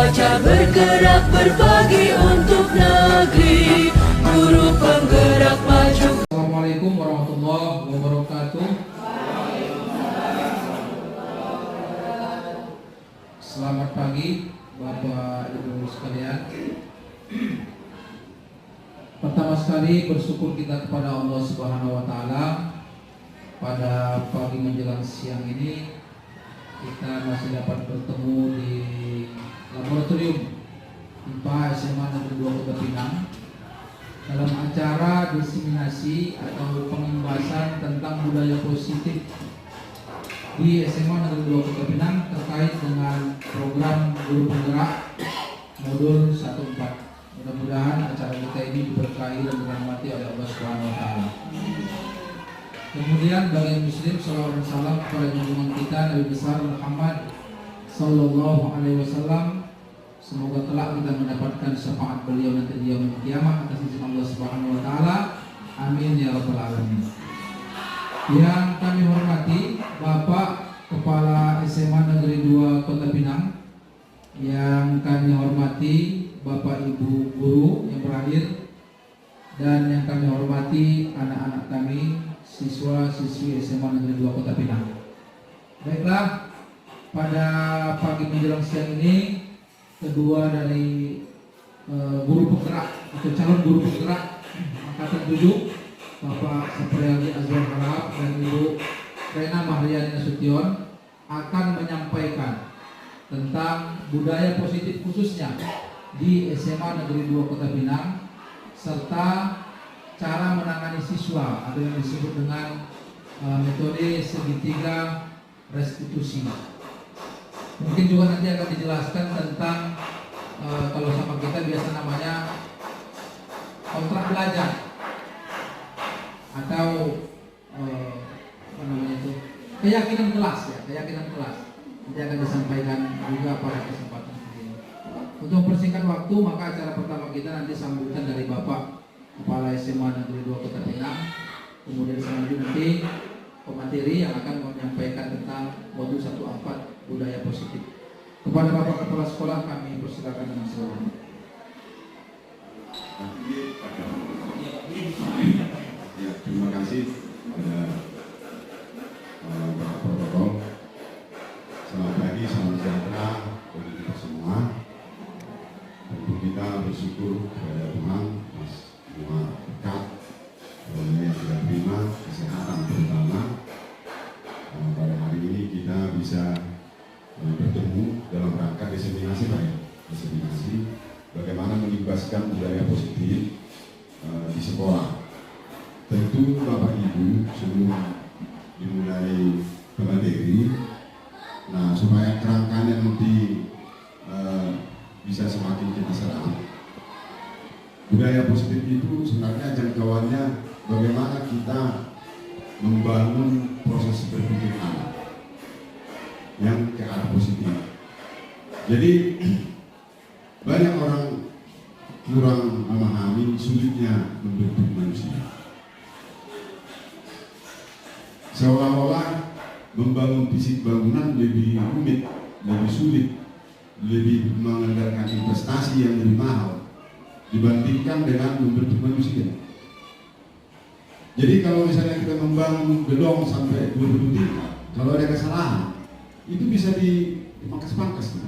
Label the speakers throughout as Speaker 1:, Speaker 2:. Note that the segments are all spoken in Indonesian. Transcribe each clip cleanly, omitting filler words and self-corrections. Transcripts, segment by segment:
Speaker 1: membaca, bergerak, berbagi untuk negeri. Guru penggerak maju.
Speaker 2: Assalamualaikum warahmatullahi wabarakatuh. Selamat pagi Bapak Ibu sekalian. Pertama sekali bersyukur kita kepada Allah Subhanahu wa taala. Pada pagi menjelang siang ini kita masih dapat bertemu di laboratorium IPA SMA Negeri 2 Kota Pinang dalam acara diseminasi atau pembahasan tentang budaya positif di SMA Negeri 2 Kota Pinang terkait dengan program guru penggerak modul 14. Mudah-mudahan acara kita ini diberkahi dan dirahmati oleh Allah Subhanahu wa taala. Kemudian bagi muslim, salawat dan salam kepada junjungan kita Nabi besar Muhammad sallallahu alaihi wasallam. Semoga kelak kita mendapatkan syafaat beliau nanti di yaumul kiamah atas izin Allah Subhanahu wa taala. Amin ya rabbal alamin. Yang kami hormati Bapak Kepala SMA Negeri 2 Kota Pinang, yang kami hormati Bapak Ibu guru yang berhadir, dan yang kami hormati anak-anak kami siswa-siswi SMA Negeri 2 Kota Pinang. Baiklah, pada pagi menjelang siang ini kedua dari guru penggerak atau calon guru penggerak angkatan 7, Bapak Sapriadi Azwar Harap dan Ibu Rena Mahriani Nasution akan menyampaikan tentang budaya positif khususnya di SMA Negeri 2 Kota Pinang serta cara menangani siswa atau yang disebut dengan metode segitiga restitusi. Mungkin juga nanti akan dijelaskan tentang kalau sama kita biasa namanya kontrak belajar atau apa namanya itu, keyakinan kelas ya, keyakinan kelas. Nanti akan disampaikan juga pada kesempatan ini. Untuk mempersingkat waktu, maka acara pertama kita nanti sambutan dari Bapak Kepala SMA Negeri 2 Kota Pinang, kemudian selanjutnya nanti pemateri yang akan menyampaikan tentang modul 14 budaya positif. Kepada Bapak Kepala Sekolah kami persilakan dengan selanjutnya.
Speaker 3: Ya, terima kasih pada Bapak Protokol. Selamat pagi, salam sejahtera bagi kita semua. Tentu kita bersyukur kepada Tuhan atas semua berkat yang kita terima, kesehatan terutama. Pada hari ini kita bisa bertemu dalam rangka diseminasi, Pak ya, diseminasi bagaimana mengimbaskan budaya positif di sekolah. Tentu Bapak Ibu sebelum dimulai pemateri, nah supaya kerangkanya nanti bisa semakin kita serap. Budaya positif itu sebenarnya jangkauannya bagaimana kita membangun proses berpikir anak yang ke arah positif. Jadi banyak orang kurang memahami sulitnya membentuk manusia. Seolah-olah membangun fisik bangunan lebih rumit, lebih sulit, lebih mengandalkan investasi yang lebih mahal dibandingkan dengan membentuk manusia. Jadi kalau misalnya kita membangun gedung sampai 20 tingkat, kalau ada kesalahan, itu bisa dipangkas-pangkas,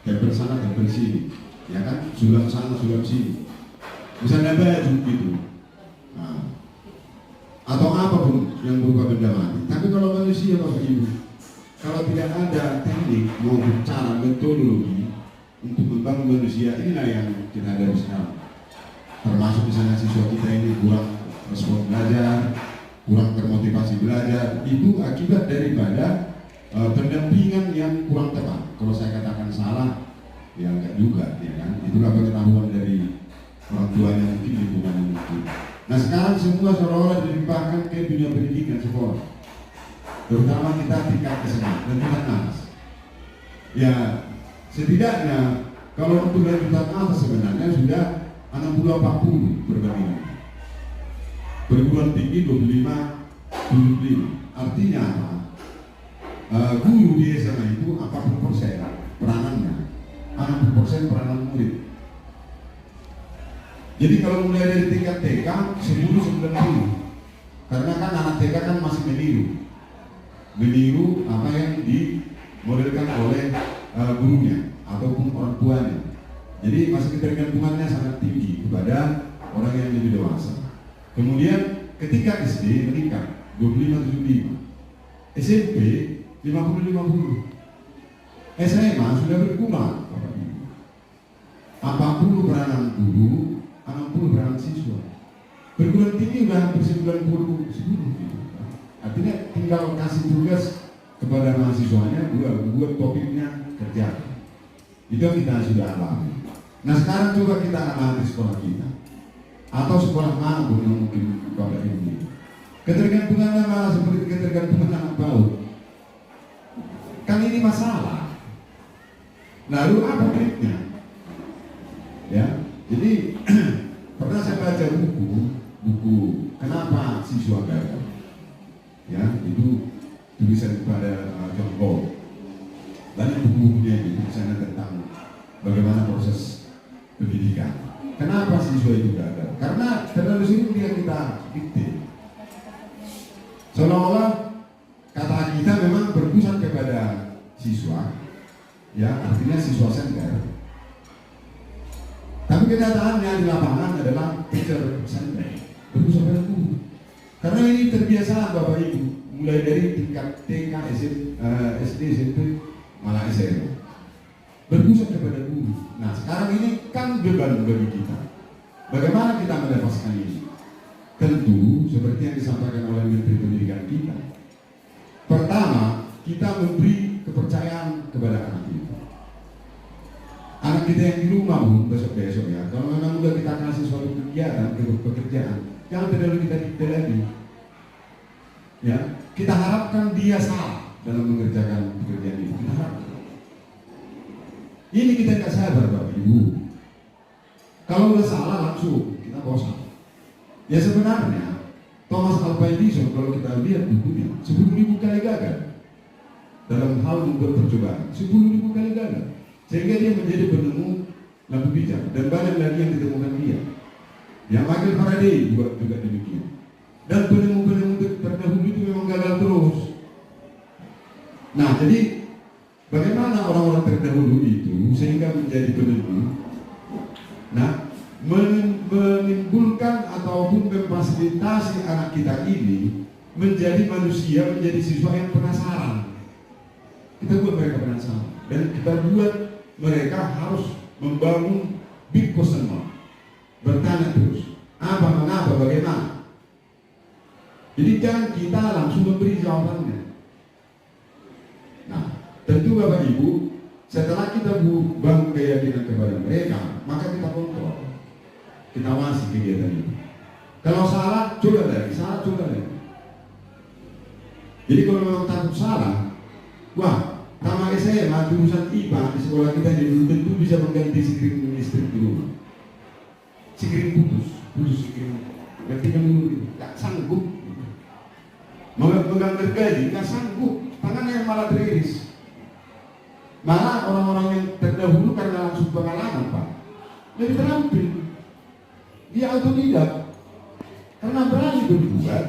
Speaker 3: tempel sana, tempel sini, ya kan, sulam sana, sulam sini, misalnya baju gitu, nah, atau apapun yang berupa benda mati. Tapi kalau manusia, Bapak Ibu, kalau tidak ada teknik maupun cara metodologi untuk membangun manusia, inilah yang kita hadapi sekarang. Termasuk misalnya siswa kita ini kurang respon belajar, kurang termotivasi belajar, itu akibat daripada pendampingan yang kurang tepat. Kalau saya katakan salah, ya enggak juga, ya kan? Itulah pengetahuan dari orang tuanya mungkin, lingkungannya mungkin. Nah sekarang semua seolah-olah dilimpahkan ke dunia pendidikan sekolah, terutama kita tingkat SMA dan tingkat atas. Ya setidaknya kalau untuk lanjutan atas sebenarnya sudah 60-40 perbandingan. Perguruan tinggi 25-25. Artinya apa? Guru di SMA itu 40% peranannya, 60% proses peranan murid. Jadi kalau mulai dari tingkat TK 10-90, karena kan anak TK kan masih meniru apa yang dimodelkan oleh gurunya ataupun orang tuanya. Jadi masih ketergantungannya sangat tinggi kepada orang yang lebih dewasa. Kemudian ketika SD meningkat 25-75, SMP 50-50, SMA sudah berkurang 40 peranan guru, 60 peranan siswa. Perguruan tinggi sudah hampir 90 gitu. Artinya tinggal kasih tugas kepada mahasiswanya, buat topiknya kerja. Itu yang kita sudah alami. Nah sekarang coba kita amati sekolah kita atau sekolah manapun yang mungkin pada ini. Ketergantungan malah seperti ketergantungan anak PAUD. Kan ini masalah. Lalu apa triknya? Ya, jadi pernah saya baca buku kenapa siswa gagal. Ya, itu tulisan kepada John Paul. Banyak buku-bukunya itu tulisannya tentang bagaimana proses pendidikan. Kenapa siswa itu gagal? Karena terlalu sering dia kita dikte. Seolah-olah kata kita memang berpusat kepada siswa, ya artinya siswa senter. Tapi kenyataannya di lapangan adalah teacher center, berpusat pada guru. Karena ini terbiasa Bapak Ibu, mulai dari tingkat TK, SD, SMP, malah SMA, berpusat kepada guru. Nah sekarang ini kan beban bagi kita. Bagaimana kita melepaskan ini? Tentu seperti yang disampaikan oleh Menteri Pendidikan kita. Pertama, kita memberi kepercayaan kepada anak kita. Anak kita yang di rumah besok-besok ya, kalau memang udah kita kasih suatu kegiatan, pekerjaan, jangan terlalu kita dikte lagi. Ya, kita harapkan dia salah dalam mengerjakan pekerjaan itu. Kita harapkan. Ini kita nggak sabar Bapak Ibu. Kalau udah salah langsung kita bosan. Ya sebenarnya Thomas Alva Edison kalau kita lihat bukunya 10.000 kali gagal dalam hal membuat percobaan, 10.000 kali gagal sehingga dia menjadi penemu lampu pijar dan banyak lagi yang ditemukan dia. Yang Michael Faraday juga demikian. Dan penemu-penemu terdahulu itu memang gagal terus. Nah jadi bagaimana orang-orang terdahulu itu sehingga menjadi penemu? Nah menimbulkan ataupun memfasilitasi anak kita ini menjadi manusia, menjadi siswa yang penasaran. Kita buat mereka penasaran dan kita buat mereka harus membangun big question mark, bertanya terus apa, mengapa, bagaimana. Jadi jangan kita langsung memberi jawabannya. Nah tentu Bapak Ibu, setelah kita bangun keyakinan kepada mereka, maka kita kontrol, kita awasi kegiatan itu. Kalau salah, coba lagi, salah coba lagi. Jadi kalau memang takut salah, wah, tamat SMA jurusan IPA di sekolah kita ini tentu bisa mengganti screen listrik di rumah. Screen putus screen, gantinya dulu, tak sanggup. Menggambar gaji, tak sanggup, tangannya malah teriris. Malah orang-orang yang terdahulu karena langsung pengalaman Pak, lebih terampil. Dia autodidak karena berani berbuat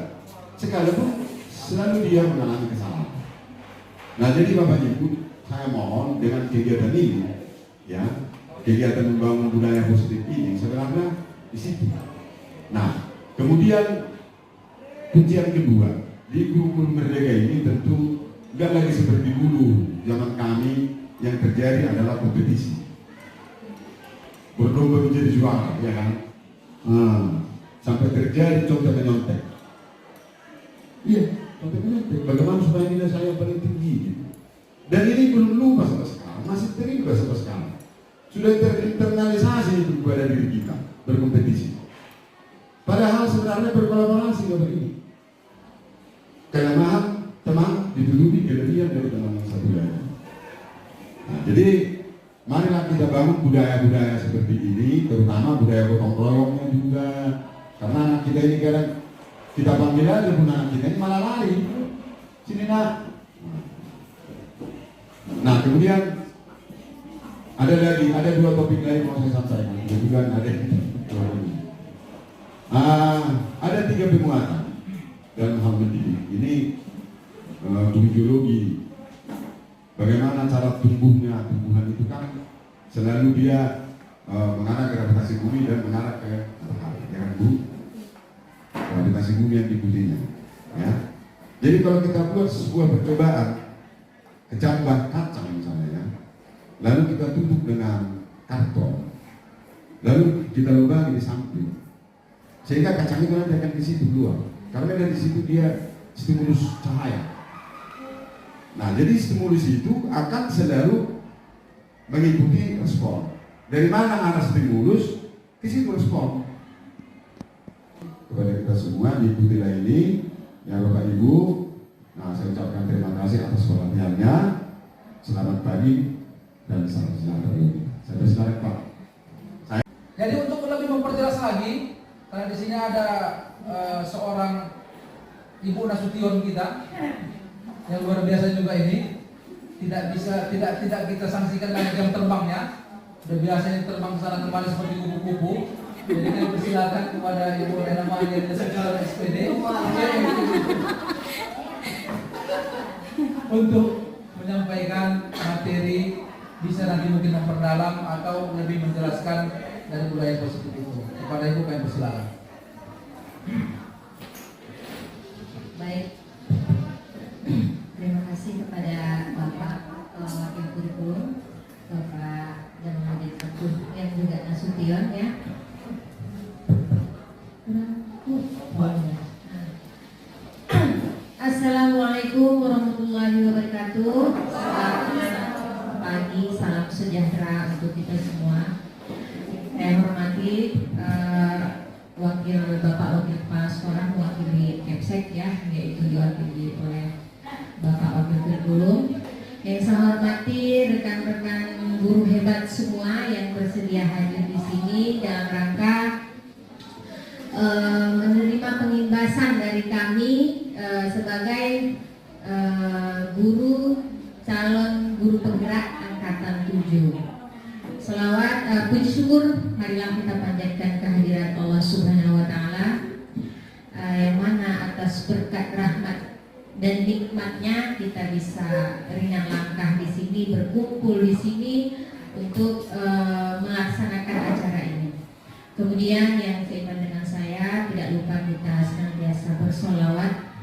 Speaker 3: sekalipun selalu dia mengalami kesalahan. Nah jadi Bapak Ibu, saya mohon dengan kegiatan ini, ya kegiatan membangun budaya positif ini sebenarnya di situ. Nah kemudian kunci yang kedua di guru merdeka ini tentu nggak lagi seperti dulu zaman kami yang terjadi adalah kompetisi, berlomba menjadi juara, ya kan? Sampai terjadi contoh menyontek. Iya, contoh menyontek. Bagaimana supaya nilai saya paling tinggi? Gitu. Dan ini belum lupa sampai sekarang, masih terlibat sampai sekarang. Sudah terinternalisasi itu kepada diri kita berkompetisi. Padahal sebenarnya berkolaborasi Bapak ini. Kelemahan teman ditutupi kelebihan dari teman yang satu lain. Nah, jadi marilah kita bangun budaya-budaya seperti ini, terutama budaya gotong royongnya juga. Karena anak kita ini kadang kita panggil aja pun anak kita ini malah lari. Sini nak. Nah kemudian Ada dua topik lagi mau saya sampaikan. Kebetulan ada ada 3 penguatan dalam hal mendidik. Ini biologi. Bagaimana cara tumbuhan itu kan selalu dia mengarah ke gravitasi bumi dan mengarah ke matahari, ya kan Bu? Gravitasi bumi yang diikutinya. Ya. Jadi kalau kita buat sebuah percobaan kecambah kacang misalnya, ya, lalu kita tutup dengan karton, lalu kita lubangi di samping, sehingga kacang itu nanti akan di situ keluar. Karena dari situ dia stimulus cahaya. Nah, jadi stimulus itu akan selalu mengikuti respon. Dari mana arah stimulus, ke situ respon. Kepada kita semua diikutilah ini, ya Bapak Ibu. Nah, saya ucapkan terima kasih atas perhatiannya. Selamat pagi dan salam sejahtera. Saya persilakan Pak.
Speaker 2: Jadi untuk lebih memperjelas lagi, karena di sini ada seorang Ibu Nasution kita yang luar biasa juga ini, tidak kita sanksikan lagi jam terbangnya. Sudah biasanya terbang ke sana kembali seperti kupu-kupu. Jadi kami persilakan kepada Ibu Lena Maya dan sekretaris SPD untuk menyampaikan materi, bisa nanti mungkin memperdalam atau lebih menjelaskan dari budaya positif itu. Kepada Ibu kami persilakan.
Speaker 4: Baik, terima kasih kepada Bapak Wakil Kurikulum, Bapak Jamaluddin Abdul yang juga Nasution ya. Assalamualaikum warahmatullahi wabarakatuh. Selamat pagi, salam sejahtera untuk kita semua. Saya hormati Bapak Wakil Kepala Sekolah mewakili Kepsek ya, yaitu diwakili oleh Bapak Wakil Kurikulum. Yang saya hormati rekan-rekan guru hebat semua yang bersedia hadir di sini dalam rangka menerima pengimbasan dari kami sebagai guru calon guru penggerak angkatan 7. Selawat puji syukur marilah kita panjatkan kehadiran Allah Subhanahu wa taala yang mana atas berkat rahmat dan nikmatnya kita bisa ringan langkah di sini, berkumpul di sini untuk melaksanakan acara ini. Kemudian yang seiman dengan saya, tidak lupa kita senantiasa bersolawat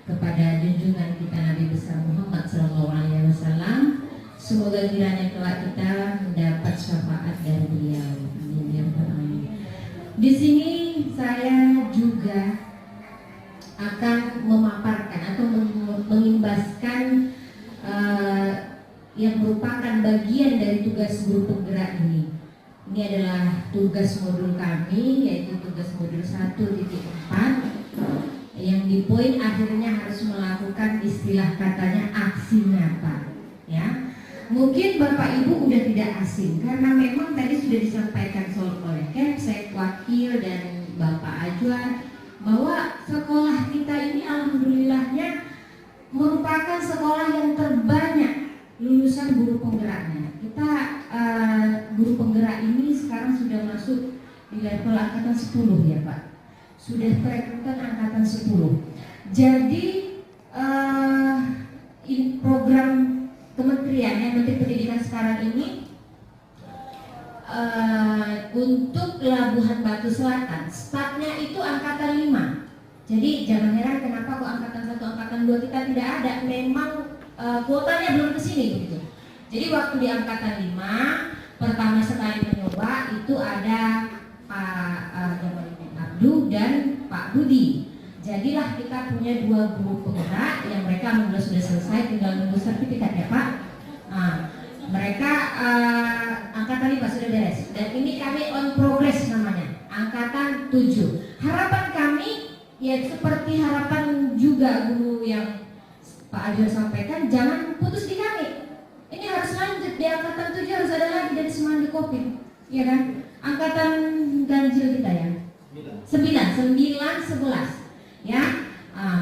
Speaker 4: kepada junjungan kita Nabi besar Muhammad SAW. Semoga kiranya kelak kita mendapat syafaat dari beliau. Amin ya rabbal alamin. Di sini saya juga akan memaparkan atau mengimbaskan yang merupakan bagian dari tugas guru penggerak ini. Ini adalah tugas modul kami, yaitu tugas modul 1.4 yang di poin akhirnya harus melakukan istilah katanya aksi nyata. Ya, mungkin Bapak Ibu udah tidak asing karena memang tadi sudah disampaikan oleh Kepsek, Wakil dan Bapak Ajwan bahwa sekolah kita ini alhamdulillahnya merupakan sekolah yang terbanyak lulusan guru penggeraknya. Kita guru penggerak ini sekarang sudah masuk di level angkatan 10 ya Pak. Sudah perekrutan angkatan 10. Jadi program kementerian yang Menteri Pendidikan sekarang ini untuk Labuhan Batu Selatan startnya itu angkatan 5. Jadi jangan heran kenapa kok angkatan 1, angkatan 2 kita tidak ada. Memang kuotanya belum kesini begitu. Jadi waktu di angkatan 5 pertama sekali mencoba itu ada Pak Jamaluddin Abdul dan Pak Budi. Jadilah kita punya 2 guru penggerak yang mereka alhamdulillah sudah selesai, tinggal nunggu sertifikat ya Pak. Nah, mereka angkatan 5 sudah beres dan ini kami on progress namanya angkatan 7. Harapan kami ya seperti harapan juga guru yang Pak Ajwa sampaikan, jangan putus di kami. Ini harus lanjut di angkatan 7, harus ada lagi dari Semanggi Kopi, ya kan? Angkatan ganjil kita ya. 9, 11, ya.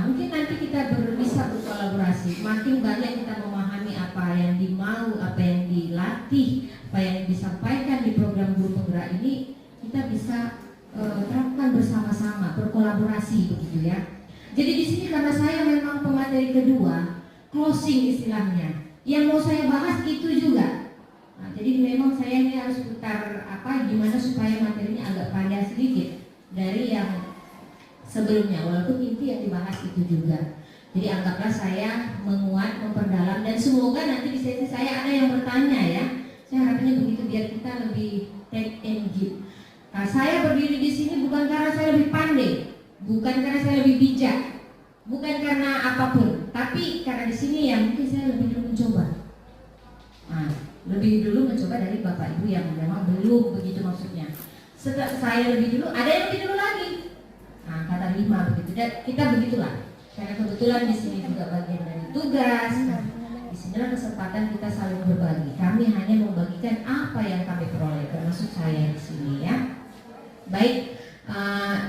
Speaker 4: Mungkin nanti kita bisa berkolaborasi. Makin banyak kita memahami apa yang dimau, apa yang dilatih apa yang disampaikan di program Guru Penggerak ini kita bisa terapkan bersama-sama, berkolaborasi begitu ya. Jadi di sini karena saya memang pemateri kedua, closing istilahnya, yang mau saya bahas itu juga. Nah, jadi memang saya ini harus putar gimana supaya materinya agak panjang sedikit dari yang sebelumnya, walaupun inti yang dibahas itu juga. Jadi anggaplah saya menguat, memperdalam, dan semoga nanti di sesi saya ada yang bertanya ya. Saya harapnya begitu biar kita lebih take and give. Nah, saya berdiri di sini bukan karena saya lebih pandai, bukan karena saya lebih bijak, bukan karena apapun, tapi karena di sini ya mungkin saya lebih dulu mencoba. Nah, lebih dulu mencoba dari Bapak Ibu yang memang belum begitu maksudnya. Setelah saya lebih dulu, ada yang lebih dulu lagi. Nah, kata 5 begitu. Dan kita begitulah. Karena kebetulan di sini juga bagian dari tugas. Nah, disinilah kesempatan kita saling berbagi. Kami hanya membagikan apa yang kami peroleh, termasuk saya di sini ya. Baik,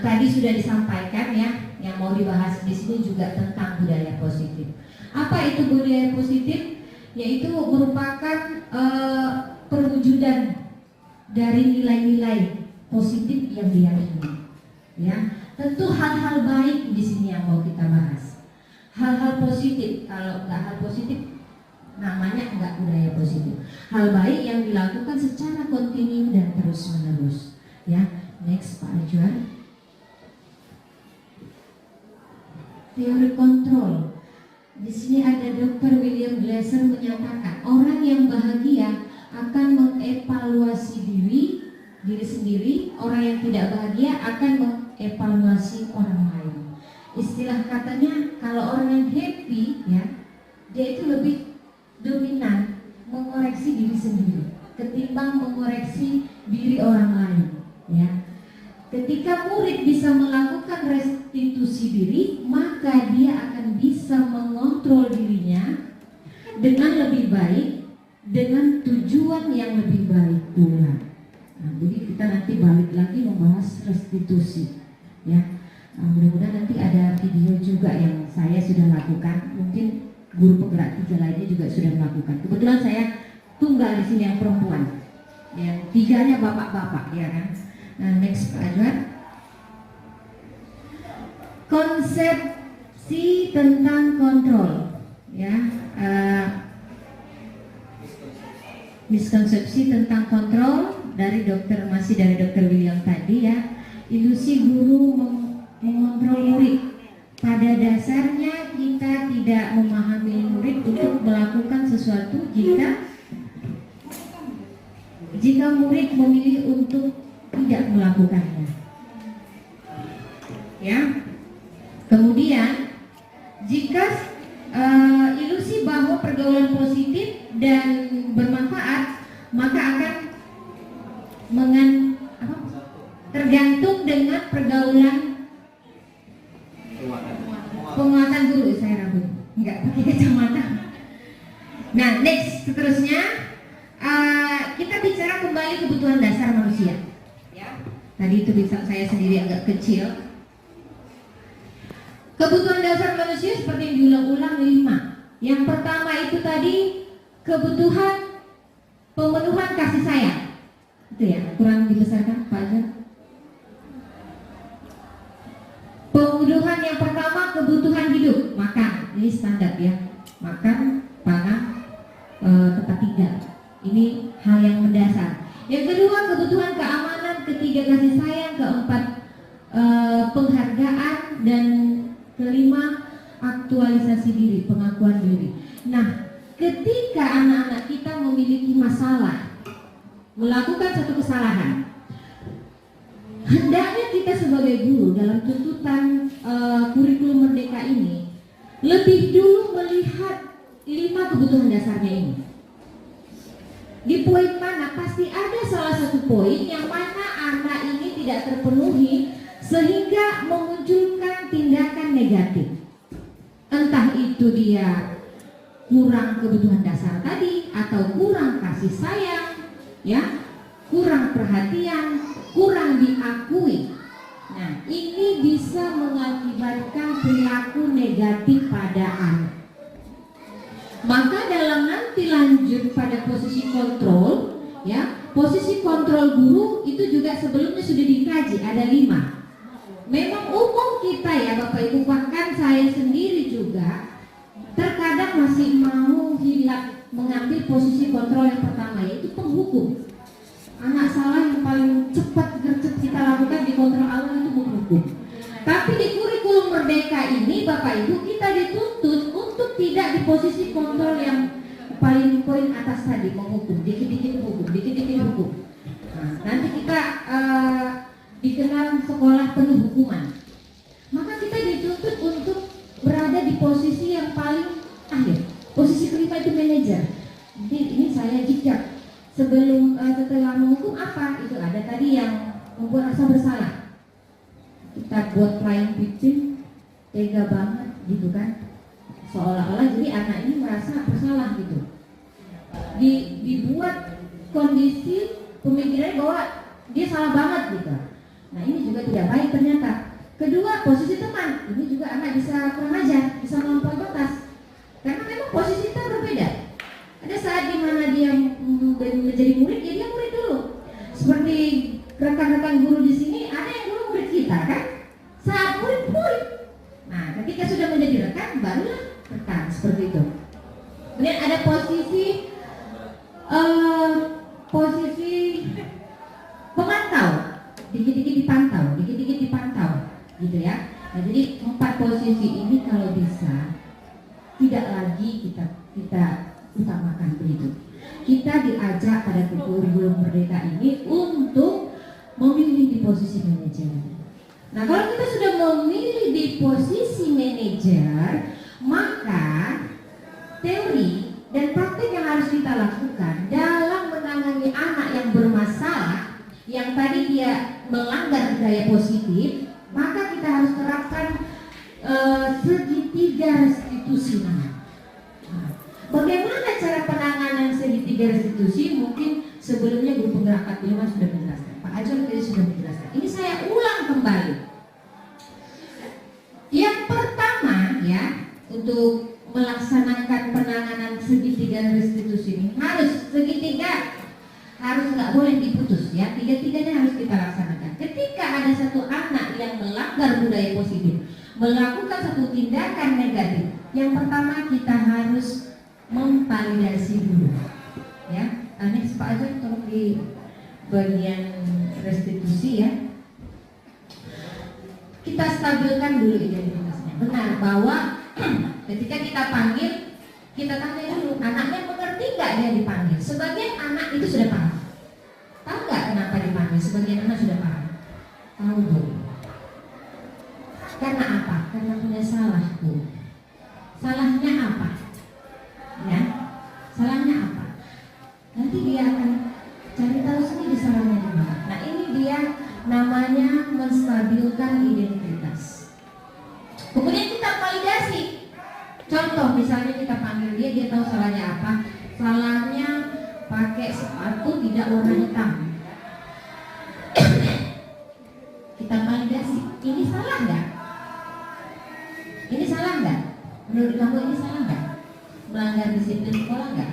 Speaker 4: tadi sudah disampaikan ya, yang mau dibahas di sini juga tentang budaya positif. Apa itu budaya positif? Yaitu merupakan perwujudan dari nilai-nilai positif yang diyakini. Ya, tentu hal-hal baik di sini yang mau kita bahas. Hal-hal positif, kalau nggak hal positif namanya nggak budaya positif. Hal baik yang dilakukan secara kontinu dan terus-menerus. Ya, next Pak Ajuan. Teori kontrol. Di sini ada Dr. William Glasser menyatakan orang yang bahagia akan mengevaluasi diri sendiri, orang yang tidak bahagia akan mengevaluasi orang lain. Istilah katanya kalau orang yang happy ya, dia itu lebih dominan mengoreksi diri sendiri ketimbang mengoreksi diri orang lain ya. Ketika murid bisa melakukan restitusi diri, maka dia akan bisa mengontrol dirinya dengan lebih baik, dengan tujuan yang lebih baik pula. Nah, jadi kita nanti balik lagi membahas restitusi ya. Nah, mudah-mudahan nanti ada video juga yang saya sudah lakukan. Mungkin guru penggerak 3 lainnya juga sudah melakukan. Kebetulan saya tunggal di sini yang perempuan, yang 3-nya bapak-bapak ya kan. Nah, next Pak Adwan. Konsepsi tentang kontrol ya, miskonsepsi tentang kontrol dari masih dari Dr. William tadi ya. Ilusi guru mengontrol murid. Pada dasarnya kita tidak memahami murid untuk melakukan sesuatu jika murid memilih untuk tidak melakukannya. Ya. Kemudian jika ilusi bahwa pergaulan positif dan bermanfaat, maka akan tergantung dengan pergaulan penguatan guru. Saya ragu, enggak pakai kacamata. Nah, next seterusnya kita bicara kembali kebutuhan dasar manusia. Ya, tadi itu bisa saya sendiri agak kecil. Kebutuhan dasar manusia seperti yang diulang-ulang 5. Yang pertama itu tadi kebutuhan pemenuhan kasih sayang. Itu ya, kurang dibesarkan Pak Ajar. Kebutuhan yang pertama kebutuhan hidup, makan, ini standar ya, makan, pangan, tempat tinggal. Ini hal yang mendasar. Yang kedua kebutuhan keamanan, ketiga kasih sayang, keempat penghargaan, dan kelima aktualisasi diri, pengakuan diri. Nah, ketika anak-anak kita memiliki masalah, melakukan satu kesalahan, hendaknya kita sebagai guru dalam tuntutan kurikulum Merdeka ini lebih dulu melihat 5 kebutuhan dasarnya ini. Di poin mana pasti ada salah satu poin yang mana anak ini tidak terpenuhi sehingga memunculkan tindakan negatif. Entah itu dia kurang kebutuhan dasar tadi, atau kurang kasih sayang, ya, kurang perhatian, kurang diakui. Nah, ini bisa mengakibatkan perilaku negatif pada anak. Maka dalam nanti lanjut pada posisi kontrol, ya, posisi kontrol guru itu juga sebelumnya sudah dikaji, ada 5. Memang umum kita ya Bapak Ibu, bahkan saya sendiri juga terkadang masih mau hilang mengambil posisi kontrol yang pertama, yaitu penghukum. Anak salah yang paling cepat gercep kita lakukan di kontrol awal itu menghukum. Tapi di kurikulum Merdeka ini Bapak Ibu, kita dituntut untuk tidak di posisi kontrol yang paling poin atas tadi, menghukum, dikit-dikit hukum, dikit-dikit hukum. Nah, nanti kita dikenal sekolah penuh hukuman. Maka kita dituntut untuk berada di posisi yang paling akhir. Posisi kelima itu manajer. Jadi ini saya jejak sebelum setelah menghukum apa? Itu ada tadi yang membuat rasa bersalah. Kita buat playing victim, tega banget gitu kan. Seolah-olah jadi anak ini merasa bersalah gitu. Dibuat kondisi pemikiran bahwa dia salah banget gitu. Nah ini juga tidak baik ternyata. Kedua, posisi teman. Ini juga anak bisa kurang ajar, bisa melampaui batas. Karena memang posisi kita berbeda. Ada saat dimana dia menjadi murid, ya dia murid dulu. Seperti rekan-rekan guru di sini, ada yang dulu murid kita kan. Saat murid. Nah ketika sudah menjadi rekan, barulah rekan, seperti itu. Kemudian ada posisi pemantau, dikit-dikit dipantau, gitu ya. Nah, jadi 4 posisi ini kalau bisa tidak lagi kita utamakan begitu. Kita diajak pada kurikulum Merdeka ini untuk memilih di posisi manajer. Nah, kalau kita sudah memilih di posisi manajer, maka teori dan praktik yang harus kita lakukan dalam menangani anak yang bermasalah, yang tadi dia melanggar budaya positif, maka kita harus terapkan segitiga restitusi. Nah, bagaimana cara penanganan segitiga restitusi? Mungkin sebelumnya guru penggerak 45 sudah menjelaskan, Pak Ajol tadi sudah menjelaskan. Ini saya ulang kembali. Yang pertama ya, untuk melaksanakan penanganan segitiga restitusi ini harus nggak boleh diputus ya, 3-tiganya harus kita laksanakan. Ketika ada satu anak yang melanggar budaya positif, melakukan satu tindakan negatif, yang pertama kita harus memvalidasi dulu ya. Anis Pak Ajun tolong di bagian restitusi ya, kita stabilkan dulu identitasnya. Benar bahwa ketika kita panggil, kita tanya dulu anaknya mengerti nggak dia dipanggil. Sebagian anak itu sudah paham. Tahu nggak kenapa dipanggil? Sebagian anak sudah paham. Tahu Bu. Karena apa? Karena punya salah Bu. Salahnya apa? Ya, salahnya apa? Nanti dia akan cari tahu sendiri salahnya di mana. Nah ini dia namanya menstabilkan identitas. Kemudian kita validasi. Contoh misalnya kita panggil dia tahu salahnya apa? Salahnya pakai sepatu tidak warna hitam. Kita validasi. Ini salah nggak? Ini salah nggak? Menurut kamu ini salah nggak? Melanggar disiplin sekolah nggak?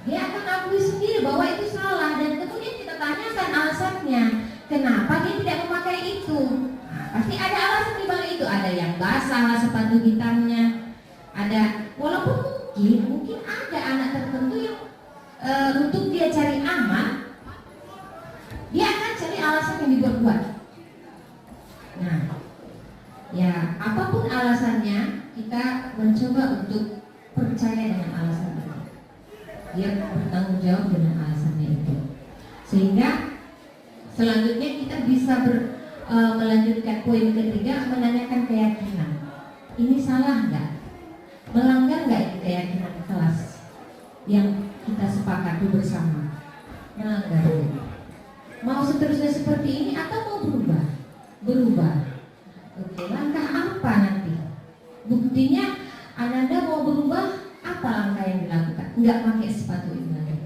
Speaker 4: Dia akan akui sendiri bahwa itu salah, dan kemudian kita tanyakan alasannya. Kenapa dia tidak memakai itu? Nah, pasti ada alasan di balik itu. Ada yang basah sepatu hitamnya. Ada, walaupun mungkin ada anak tertentu yang untuk dia cari aman, dia akan cari alasan yang dibuat-buat. Nah, ya apapun alasannya, kita mencoba untuk percaya dengan alasan itu. Dia bertanggung jawab dengan alasannya itu, sehingga selanjutnya kita bisa melanjutkan poin ketiga, menanyakan keyakinan. Ini salah nggak? Melanggar nggak ini keyakinan kelas yang kita sepakati bersama? Melanggar. Mau seterusnya seperti ini atau mau berubah? Berubah. Oke, langkah apa nanti? Buktinya Ananda mau berubah, apa langkah yang dilakukan? Nggak pakai sepatu ini lagi.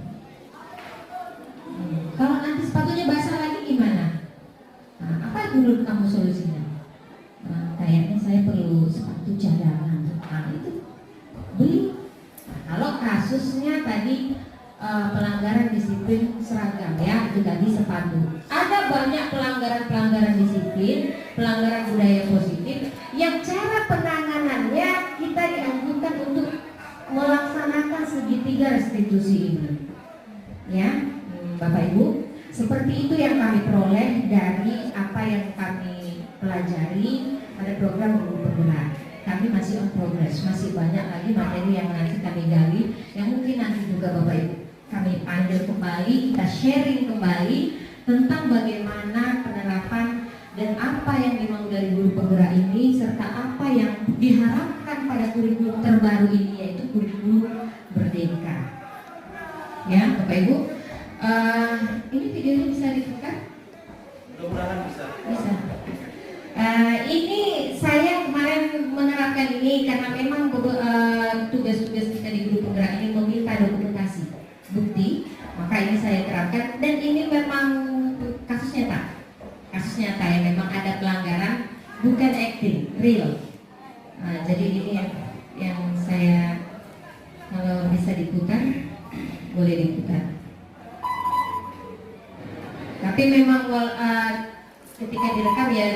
Speaker 4: Kalau nanti sepatunya basah lagi gimana? Nah, apa menurut kamu solusinya? Nah, kayaknya saya perlu sepatu cadangan. Nah, itu beli. Nah, kalau kasusnya tadi pelanggaran disiplin seragam, ya, itu tadi sepatu. Ada banyak pelanggaran disiplin, pelanggaran budaya positif yang cara penanganannya kita dianjurkan untuk melaksanakan segitiga restitusi ini. Ya, Bapak Ibu, seperti itu yang kami peroleh dari apa yang kami pelajari pada program Guru Penggerak. Kami masih on progress, masih banyak lagi materi yang nanti kami gali, yang mungkin nanti juga Bapak Ibu kami panggil kembali, kita sharing kembali tentang bagaimana penerapan dan apa yang dimau dari Guru Penggerak ini, serta apa yang diharapkan pada kurikulum terbaru ini, yaitu kurikulum Merdeka. Ya, Bapak Ibu, ini videonya bisa dibuka?
Speaker 5: Mudah-mudahan bisa.
Speaker 4: Bisa. Ini saya kemarin menerapkan ini karena memang tugas-tugas kita di Guru Penggerak ini meminta dokumentasi bukti, maka ini saya terapkan dan ini memang kasus nyata yang memang ada pelanggaran, bukan acting, real. Jadi ini yang saya, kalau bisa diputar boleh diputar. Tapi memang ketika direkam ya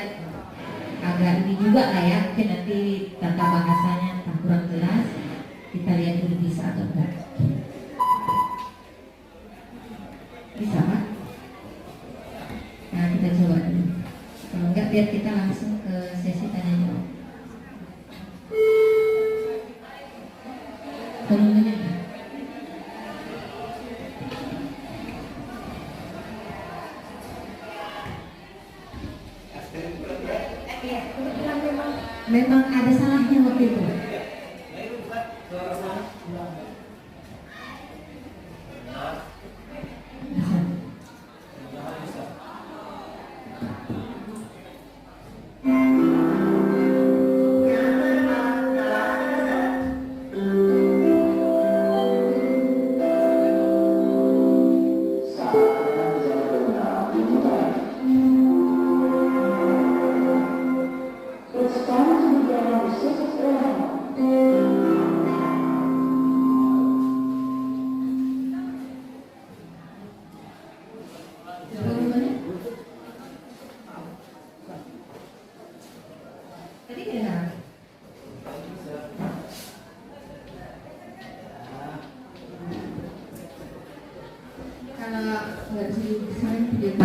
Speaker 4: agak ini juga lah ya, mungkin nanti tata bahasanya tak kurang jelas, kita lihat dulu bisa atau enggak. Bisa Pak? Nah kita coba dulu, kalau enggak biar kita langsung ke sesi tanya jawab. Volumenya ya? Iya, kebetulan memang ada salahnya waktu itu. Tadi kedengaran? Kalau nggak bisa saya video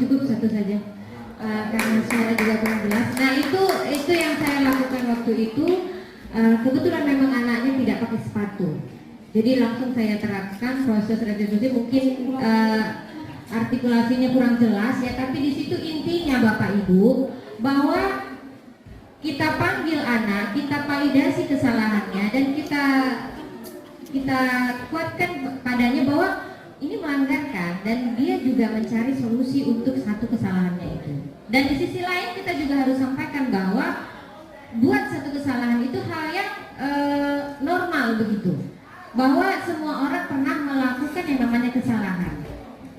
Speaker 4: cukup satu saja. Karena suara juga kurang jelas. Nah itu yang saya lakukan waktu itu. Kebetulan memang anaknya tidak pakai sepatu. Jadi langsung saya terapkan proses restitusi. Mungkin artikulasinya kurang jelas ya, tapi di situ intinya Bapak Ibu bahwa kita panggil anak, kita validasi kesalahannya dan kita kuatkan padanya bahwa ini melanggar kan, dan dia juga mencari solusi untuk satu kesalahannya itu. Dan di sisi lain kita juga harus sampaikan bahwa buat satu kesalahan itu hal yang normal begitu, bahwa semua orang pernah melakukan yang namanya kesalahan,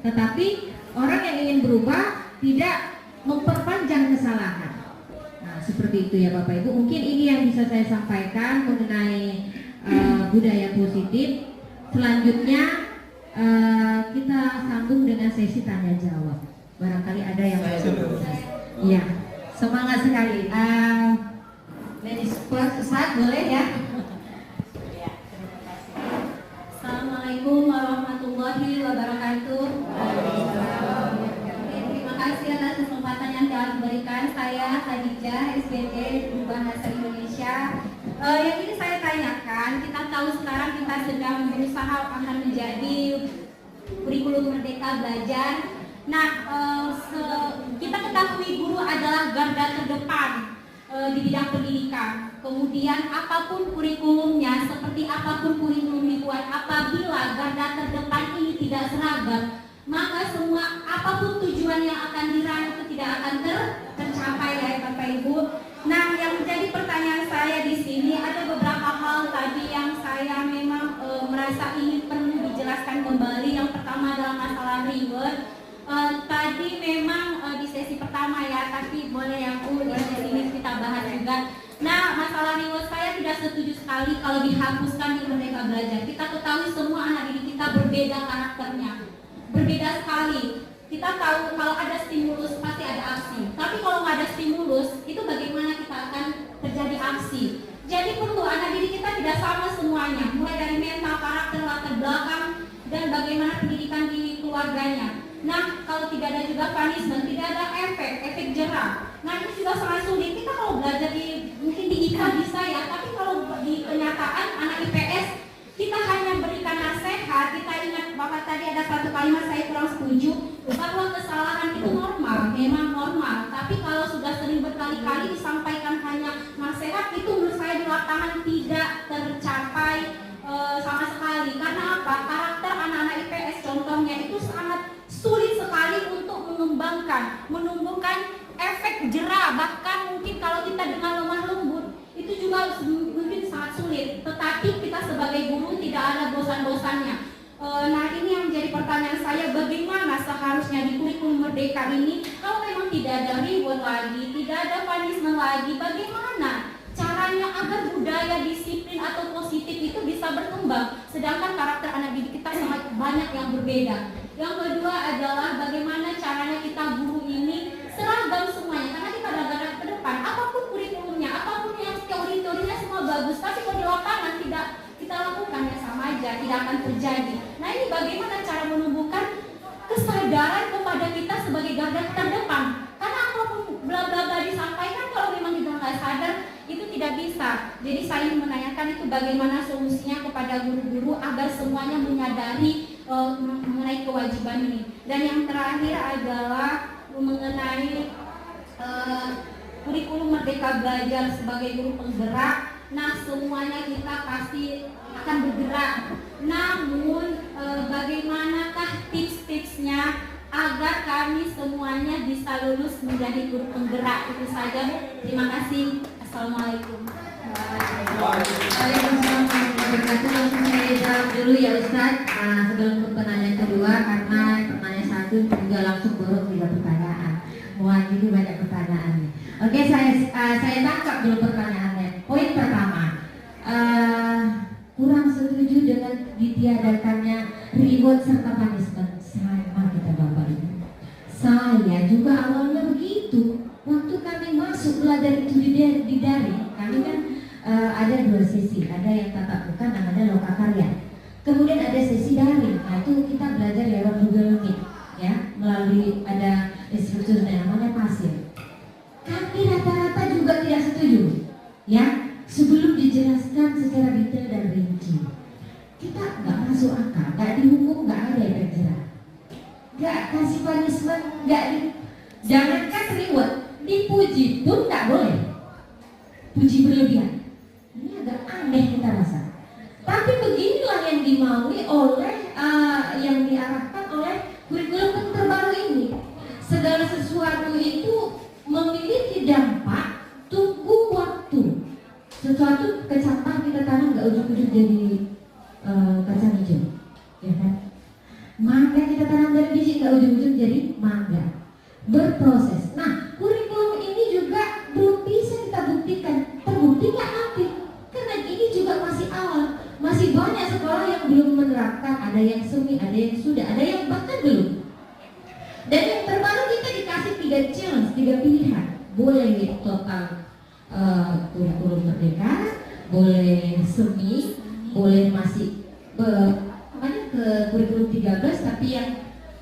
Speaker 4: tetapi orang yang ingin berubah tidak memperpanjang kesalahan. Nah seperti itu ya Bapak Ibu, mungkin ini yang bisa saya sampaikan mengenai budaya positif. Selanjutnya kita sambung dengan sesi tanya jawab. Barangkali ada yang iya, semangat sekali. Ladies first, Ustaz, boleh ya?
Speaker 6: Ya, terima kasih. Assalamualaikum warahmatullahi wabarakatuh. Terima kasih atas kesempatan yang telah diberikan. Saya Khadijah, SBD Bahasa Indonesia. Yang ini saya tanyakan, kita tahu sekarang kita sedang berusaha akan menjadi kurikulum Merdeka Belajar. Nah, kita ketahui guru adalah garda terdepan di bidang pendidikan. Kemudian apapun kurikulumnya, seperti apapun kurikulum dibuat, apabila garda terdepan ini tidak seragam, maka semua apapun tujuan yang akan diraih itu tidak akan tercapai ya Bapak Ibu. Nah, yang menjadi pertanyaan saya di sini ada beberapa hal tadi yang saya memang merasa ingin perlu dijelaskan kembali. Yang pertama adalah masalah reward. Tadi memang di sesi pertama ya, tapi boleh yang di sesi ini kita bahas juga. Nah, masalah reward saya tidak setuju sekali kalau dihapuskan di Merdeka Belajar. Kita ketahui semua anak didik kita berbeda karakternya, berbeda sekali. Kita tahu kalau ada stimulus pasti ada aksi, tapi kalau nggak ada stimulus itu bagaimana kita akan terjadi aksi. Jadi perlu anak didik kita tidak sama semuanya, mulai dari mental, karakter, latar belakang, dan bagaimana pendidikan di keluarganya. Nah, kalau tidak ada juga punishment, tidak ada efek jerah. Nah, ini juga sangat sulit. Kita kalau belajar mungkin di IPA bisa ya, tapi kalau di kenyataan anak IPS kita hanya berikan nasihat. Kita ingat bahwa tadi ada satu kalimat saya kurang setuju, bahwa kesalahan itu normal, memang normal. Tapi kalau sudah sering berkali-kali disampaikan hanya nasihat, itu menurut saya di lapangan tidak tercapai sama sekali. Karena apa? Karakter anak-anak IPS contohnya itu sangat sulit sekali untuk menumbuhkan efek jerah. Bahkan mungkin kalau kita dengan lemah lembut itu juga mungkin sangat sulit. Tetapi kita sebagai guru tidak ada bosan-bosannya. Nah, ini yang menjadi pertanyaan saya, bagaimana seharusnya di kurikulum Merdeka ini kalau memang tidak ada reward lagi, tidak ada punishment lagi, bagaimana caranya agar budaya disiplin atau positif itu bisa berkembang, sedangkan karakter anak didik kita sangat banyak yang berbeda. Yang kedua adalah bagaimana caranya kita guru ini seragam semuanya, karena kita ada garda terdepan. Apapun kurikulumnya, apapun yang teori-teorinya semua bagus, tapi kalau di lapangan tidak kita lakukan ya sama aja, tidak akan terjadi. Nah, ini bagaimana cara menumbuhkan kesadaran kepada kita sebagai garda terdepan, karena apapun bla bla bla disampaikan kalau memang kita nggak sadar itu tidak bisa. Jadi saya ingin menanyakan itu bagaimana solusinya kepada guru-guru agar semuanya menyadari mengenai kewajiban ini. Dan yang terakhir adalah mengenai kurikulum Merdeka Belajar sebagai guru penggerak. Nah, semuanya kita pasti akan bergerak. Namun bagaimanakah tips-tipsnya agar kami semuanya bisa lulus menjadi guru penggerak? Itu saja. Terima kasih. Assalamualaikum.
Speaker 4: Waalaikumsalam warahmatullahi wabarakatuh. Langsung saya jawab dulu ya Ustaz, sebelum pertanyaan kedua, karena pertanyaan satu juga langsung buruk 3 pertanyaan. Mewakili banyak pertanyaan. Oke, saya tangkap dulu pertanyaannya. Poin pertama, kurang setuju dengan ditiadakannya reward serta punishment. Sama kita Bapak Ibu. Saya juga awalnya begitu. Waktu kami masuk belajar itu di daring, kami kan ada 2 sesi, ada yang tatap muka namanya lokakarya, kemudian ada sesi daring. Nah, itu kita belajar lewat Google Meet ya, melalui ada Ya, sebelum dijelaskan secara detail dan rinci, kita nggak masuk akal, nggak dihukum, nggak ada efek jerah, nggak kasih punishment, jangankan reward, dipuji pun nggak boleh, puji berlebihan. Ini agak aneh kita rasa. Tapi beginilah yang dimaui oleh yang diarahkan oleh kurikulum terbaru ini. Segala sesuatu itu memiliki dampak, tunggu waktu. Sesuatu kecambah kita tanam nggak ujung-ujung jadi kacang hijau, ya kan? Mangga kita tanam dari biji nggak ujung-ujung jadi mangga. Berproses. Nah, kurikulum ini juga belum bisa kita buktikan. Terbukti nggak nanti? Karena ini juga masih awal. Masih banyak sekolah yang belum menerapkan. Ada yang semi, ada yang sudah, ada yang bahkan belum. Dan yang terbaru kita dikasih 3 challenge, 3 pilihan. Boleh total kurikulum merdeka, boleh semi, boleh masih ke kurikulum 13 tapi yang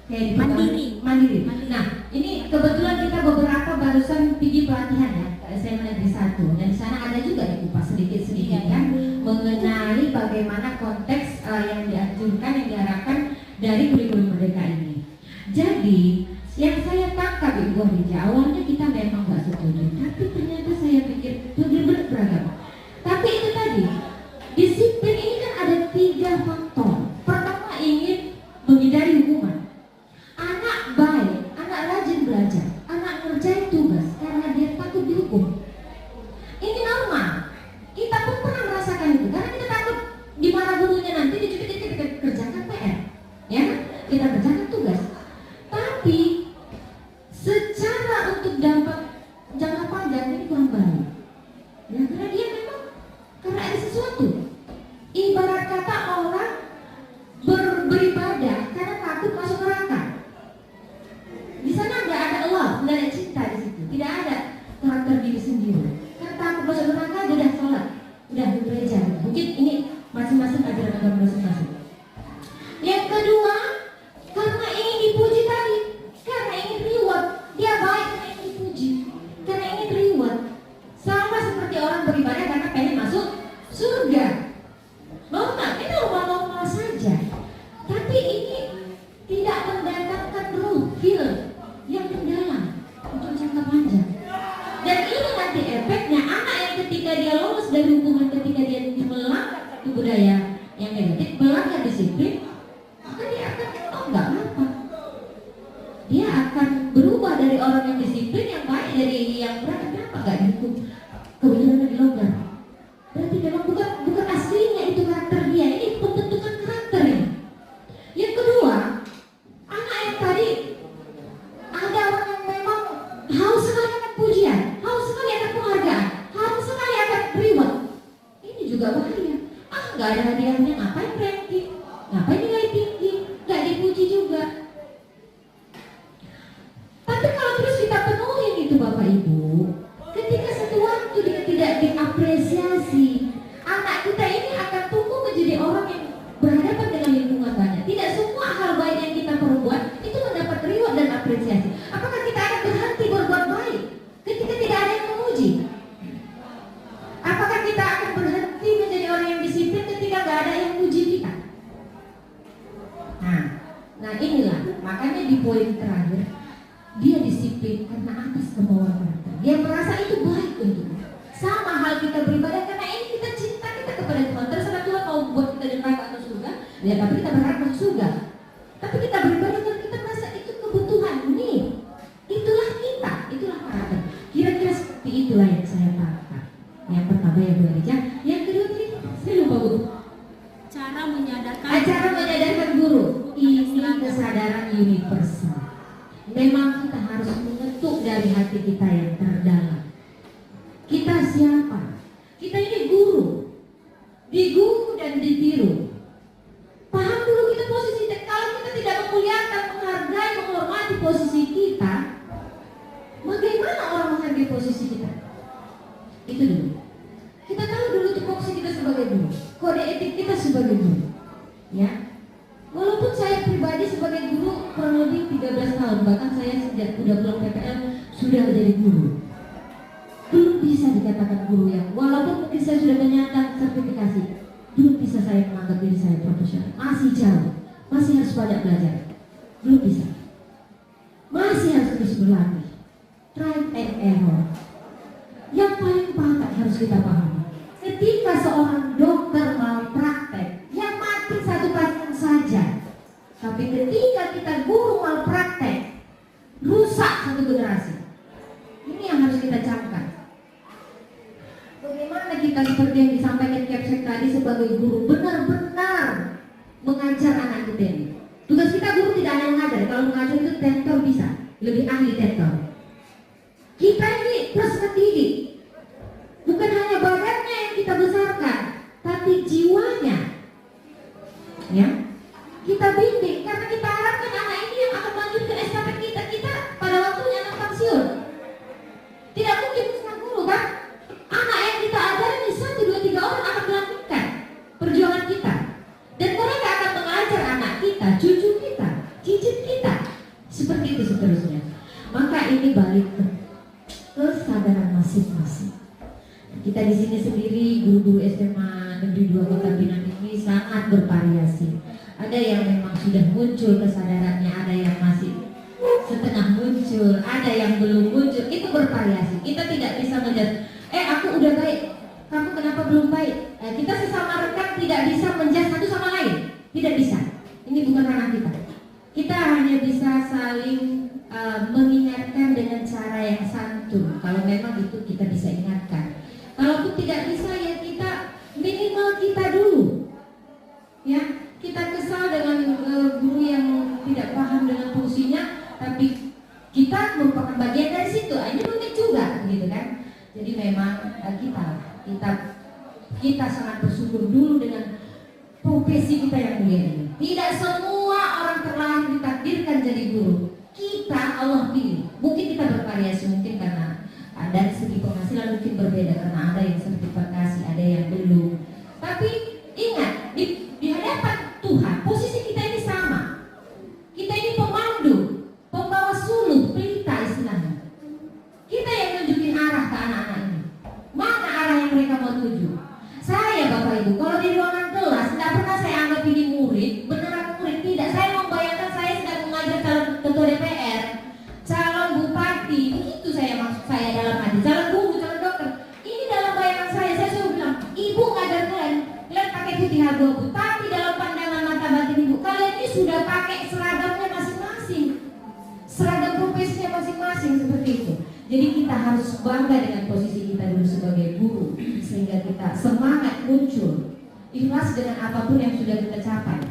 Speaker 4: kayak mandiri. Nah, ini kebetulan kita beberapa barusan pergi pelatihan ya ke SMA Negeri 1 dan di sana ada juga dikupas sedikit-sedikit kan mengenai bagaimana konteks yang dianjurkan, yang diharapkan dari kurikulum merdeka ini. Jadi yang saya tangkap Ibu Hadijah, awalnya kita memang nggak setuju, tapi ternyata saya pikir benar-benar beragam. Tapi itu tadi, disiplin ini kan ada 3 faktor. Pertama, ingin menghindari hukuman. Anak baik, anak rajin belajar, anak ngerjain tugas karena dia takut dihukum. Ini normal. Kita pun pernah merasakan itu karena kita takut dimarah gurunya nanti dicubit kita kerjakan PR, ya kan? Kita kerjakan tugas. Tapi secara untuk dampak jangka panjang ini kurang baik. Ya karena dia memang karena ada sesuatu. Ibarat kata orang beribadah karena takut masuk neraka. Di sana nggak ada Allah, nggak ada cinta di situ, tidak ada karakter diri sendiri. Karena takut masuk neraka, udah sholat, udah di gereja. Mungkin ini masing-masing ajaran agama masing-masing. Yang kedua, karena ingin dipuji tadi, karena ingin reward, dia baik karena ingin dipuji, karena ingin reward. Sama seperti orang beribadah karena pengen masuk surga. Normal, ini normal-normal saja. Tapi ini tidak mendatangkan ruh, feel yang mendalam untuk jangka panjang. Dan ini nanti efeknya anak yang ketika dia lolos dari hukuman, ketika dia melanggar satu budaya yang negatif, melanggar disiplin, maka dia akan nggak apa. Dia akan berubah dari orang yang disiplin yang baik, dari yang berat. Kenapa nggak dihukum? Kebetulan dilonggar. Berarti memang bukan aslinya itu karakter dia. Ini pembentukan karakternya. Yang kedua, anak yang tadi ada orang yang memang haus sekali akan pujian, haus sekali akan penghargaan, haus sekali akan reward. Ini juga bahaya. Nggak ada hadiahnya, ngapain ranking, ngapain nilai tinggi, nggak dipuji juga. Tapi kalau terus kita penuhin itu Bapak Ibu, ketika satu waktu dia tidak diapresiasi, anak kita ini akan tumbuh menjadi orang yang berhadapan dengan lingkungan banyak. Tidak semua hal baik yang kita perbuat itu mendapat reward dan apresiasi. Apakah kita akan berhenti berbuat baik ketika tidak ada yang memuji? Apakah kita akan berhenti menjadi orang yang disiplin ketika nggak ada yang memuji kita? Nah inilah makanya di poin terakhir dia disiplin karena atas kemauan karakter. Dia merasa itu baik untuknya. Sama hal kita beribadah karena ini kita cinta kita kepada Tuhan. Terserah Tuhan mau buat kita di neraka atau surga, ya tapi kita berharap masuk surga. Tapi kita beribadah karena kita merasa itu kebutuhan. Nih, itulah kita, itulah karakter. Kira-kira seperti itulah yang saya tangkap. Yang pertama ya Bu Hadijah. Yang kedua tadi saya lupa Bu.
Speaker 6: Cara menyadarkan
Speaker 4: guru. Ini kesadaran universal. Memang kita harus mengetuk dari hati kita yang terdalam. Kita siapa? Kita ini guru. Diguru dan ditiru. Paham dulu kita posisi. Kalau kita tidak memuliakan, menghargai, menghormati posisi kita, bagaimana orang menghargai posisi kita? Itu dulu. Kita tahu dulu tupoksi kita sebagai guru, kode etik kita sebagai guru. Ya. Walaupun saya pribadi sebagai guru kurang lebih 13 tahun, bahkan saya sejak udah pulang PPL sudah menjadi guru. Belum bisa dikatakan guru yang walaupun mungkin saya sudah menyandang sertifikasi, belum bisa saya menganggap diri saya profesional. Masih jauh, masih harus banyak belajar. Belum bisa. Masih harus terus berlatih. Try and error. Yang paling pangkat harus kita pahami. Ketika seorang dokter malpraktek, yang mati satu pasien saja. Tapi ketika kita guru malpraktek, rusak satu generasi. Ini yang harus kita camkan. Bagaimana kita seperti yang disampaikan Capsek tadi sebagai guru benar-benar mengajar anak kita ini. Tugas kita guru tidak hanya mengajar. Kalau mengajar itu tentor bisa, lebih ahli tentor. Kita ini plus mendidik. Bukan hanya badannya yang kita besarkan, tapi jiwanya. Ya, kita bimbing karena kita harapkan anak ini yang akan melanjutkan estafet kita pada waktunya anak pensiun. Tidak mungkin bukan guru kan? Anak yang kita ajari 1, 2, 3 orang akan melanjutkan perjuangan kita. Dan mereka akan mengajar anak kita, cucu kita, cicit kita. Seperti itu seterusnya. Maka ini balik ke kesadaran masing-masing. Kita di sini sendiri guru-guru SMA Negeri 2 Kota Binaan ini sangat bervariasi. Ada yang memang sudah muncul kesadarannya, ada yang masih setengah muncul, ada yang belum muncul. Itu bervariasi. Kita tidak bisa menjudge, aku udah baik, kamu kenapa belum baik? Kita sesama rekan tidak bisa menjudge satu sama lain. Tidak bisa. Ini bukan ranah kita. Kita hanya bisa saling mengingatkan dengan cara yang santun. Kalau memang itu kita bisa ingatkan. Kalaupun tidak bisa, ya kita minimal kita dulu. Ya, kita kesal dengan guru yang tidak paham dengan fungsinya, tapi kita merupakan bagian dari situ. Ini mungkin juga, gitu kan? Jadi memang kita sangat bersyukur dulu dengan profesi kita yang mulia ini. Tidak semua orang terlahir ditakdirkan jadi guru. Kita Allah pilih. Mungkin kita bervariasi, mungkin karena dari segi penghasilan mungkin berbeda, karena ada yang sertifikasi, ada yang belum. Tapi ingat, di hadapan Tuhan posisi kita ini sama. Kita ini pemandu, pembawa suluh, pelita istilahnya. Kita yang nunjukin arah ke anak-anak ini. Mana arah yang mereka mau tuju? Saya Bapak Ibu, kalau di ruangan kelas tidak pernah saya anggap ini murid, beneran murid, tidak. Saya membayangkan saya sedang mengajar calon ketua DPR, calon bupati, itu maksud saya dalam hati, calon guru, calon dokter. Ini dalam bayangan saya selalu bilang, ibu ngajar kalian pakai putih abu-abu, tapi dalam pandangan mata batin ibu, kalian ini sudah pakai seragamnya masing-masing, seragam profesinya masing-masing, seperti itu. Jadi kita harus bangga dengan posisi kita dulu sebagai guru, sehingga kita semangat muncul, ikhlas dengan apapun yang sudah kita capai,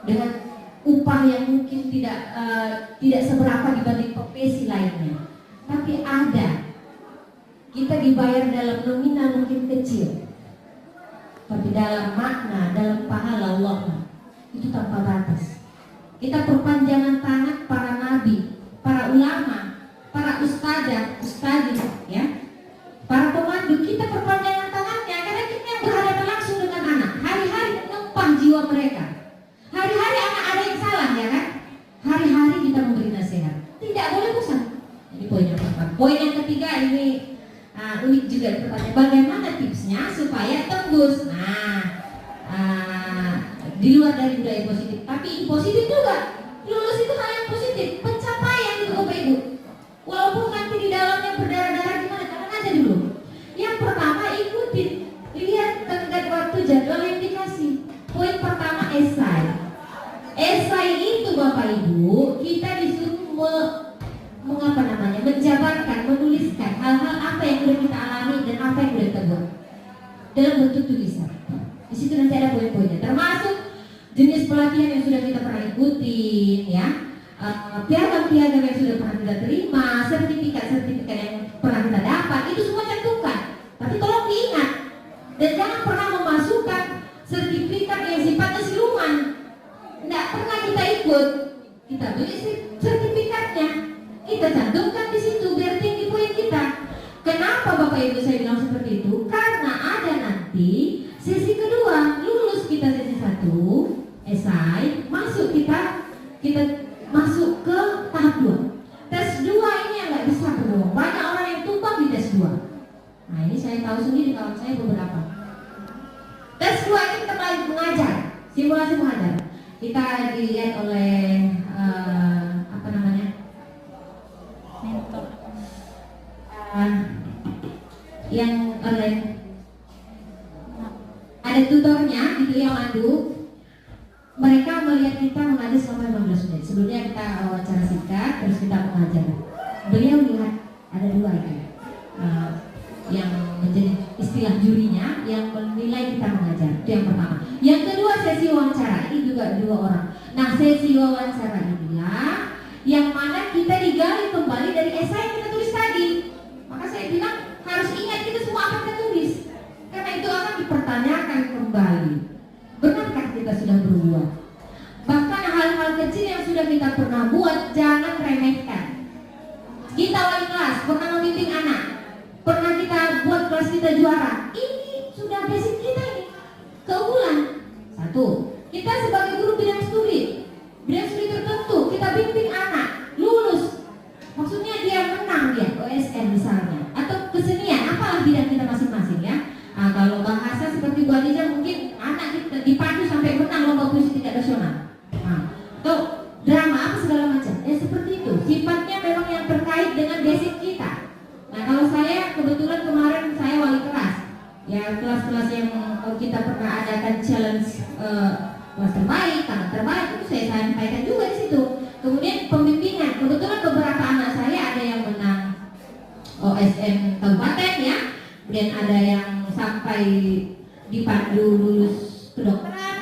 Speaker 4: dengan upah yang mungkin tidak seberapa dibanding profesi lainnya, tapi ada, kita dibayar dalam nominal mungkin kecil, tapi dalam makna, dalam pahala Allah itu tanpa batas. Kita perpanjangan tangan para nabi, para ulama, para ustazah, ya, para pemandu. Kita perpanjangan tangannya karena kita yang berhadapan langsung dengan anak. Hari-hari menumpang jiwa mereka. Hari-hari anak ada yang salah, ya kan? Hari-hari kita memberi nasihat. Tidak boleh bosan. Ini poin yang pertama. Poin yang ketiga ini unik juga pertanyaan. Bagaimana tipsnya supaya tembus? Di luar dari budaya positif, tapi positif juga. Lulus itu hal yang positif, pencapaian itu Bapak Ibu. Walaupun nanti di dalamnya berdarah-darah gimana, kalian aja dulu. Yang pertama ikutin, lihat tenggat waktu jadwal yang dikasih. Poin pertama esai. Esai itu Bapak Ibu, kita disuruh menjabarkan, menuliskan hal-hal apa yang sudah kita alami dan apa yang sudah kita buat dalam bentuk tulisan. Di situ nanti ada poin-poinnya, termasuk jenis pelatihan yang sudah kita pernah ikutin, ya, piagam-piagam yang sudah pernah kita terima, sertifikat-sertifikat yang pernah kita dapat, itu semua cantumkan. Tapi tolong diingat dan jangan pernah memasukkan sertifikat yang sifatnya siluman. Tidak pernah kita ikut, kita beli sertifikatnya, kita cantumkan di situ biar tinggi poin kita. Kenapa Bapak Ibu saya bilang seperti itu? Karena ada nanti sesi kedua, lulus kita sesi 1, esai, masuk kita masuk ke tahap 2. Tes 2 ini yang nggak bisa berbohong. Banyak orang yang tumpang di tes 2. ini saya tahu sendiri, kawan saya beberapa. Tes kedua itu kita mulai mengajar, simulasi mengajar. Kita dilihat oleh apa namanya,
Speaker 6: mentor.
Speaker 4: Yang oleh ada tutornya gitu yang mandu. Mereka melihat kita mengajar selama 15 menit. Sebelumnya kita wawancara singkat, terus kita mengajar. Beliau lihat ada dua itu yang menjadi istilah jurinya, yang menilai kita mengajar. Itu yang pertama. Yang kedua sesi wawancara, ini juga 2 orang. Nah, sesi wawancara inilah yang mana kita digali kembali dari esai yang kita tulis tadi. Maka saya bilang harus ingat kita semua akan kita tulis, karena itu akan dipertanyakan kembali. Benarkah kita sudah berbuat? Bahkan hal-hal kecil yang sudah kita pernah buat jangan remehkan. Kita wali kelas, pernah membimbing anak, pernah kita buat kelas kita juara. Ini sudah basic kita ini. Keunggulan. 1. Kita sebagai guru bidang studi tertentu, kita bimbing anak lulus. Maksudnya dia menang dia OSN misalnya, atau kesenian, apalah bidang kita masing-masing ya. Nah, kalau bahasa seperti Bu Adija mungkin anak kita dipandu sampai menang lomba puisi tingkat nasional. Nah, atau drama apa segala macam. Seperti itu. Sifatnya memang yang terkait dengan basic kita. Nah, kalau saya kebetulan kemarin saya wali kelas. Ya, kelas-kelas yang kita pernah adakan challenge kelas terbaik, anak terbaik itu saya sampaikan juga di situ. Kemudian pembimbingan, kebetulan beberapa anak saya ada yang menang OSN kabupaten ya, kemudian ada yang sampai dipandu lulus kedokteran.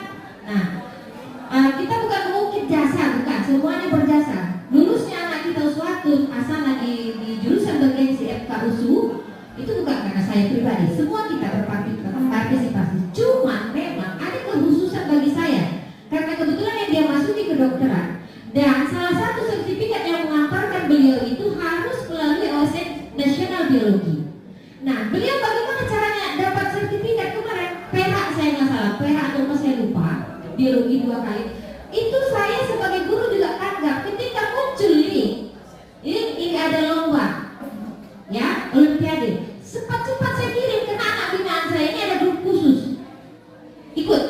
Speaker 4: Nah, kita bukan mengukir jasa, bukan, semuanya berjasa. Lulusnya anak kita suatu asal lagi di jurusan bergengsi FKUSU itu bukan karena saya pribadi, semua kita berpartisipasi. Cuma memang ada kekhususan bagi saya karena kebetulan yang dia masuki kedokteran, dan salah satu sertifikat yang mengantarkan beliau itu harus melalui OSN Nasional Biologi. Nah, beliau bagaimana caranya dapat sertifikat kemarin? Perak saya nggak salah, perak atau saya lupa, biologi 2 kali. Itu saya sebagai guru juga tanggap ketika muncul ini ada lomba ya, olimpiade. Cepat-cepat saya kirim ke anak binaan saya, ini ada grup khusus. Ikut.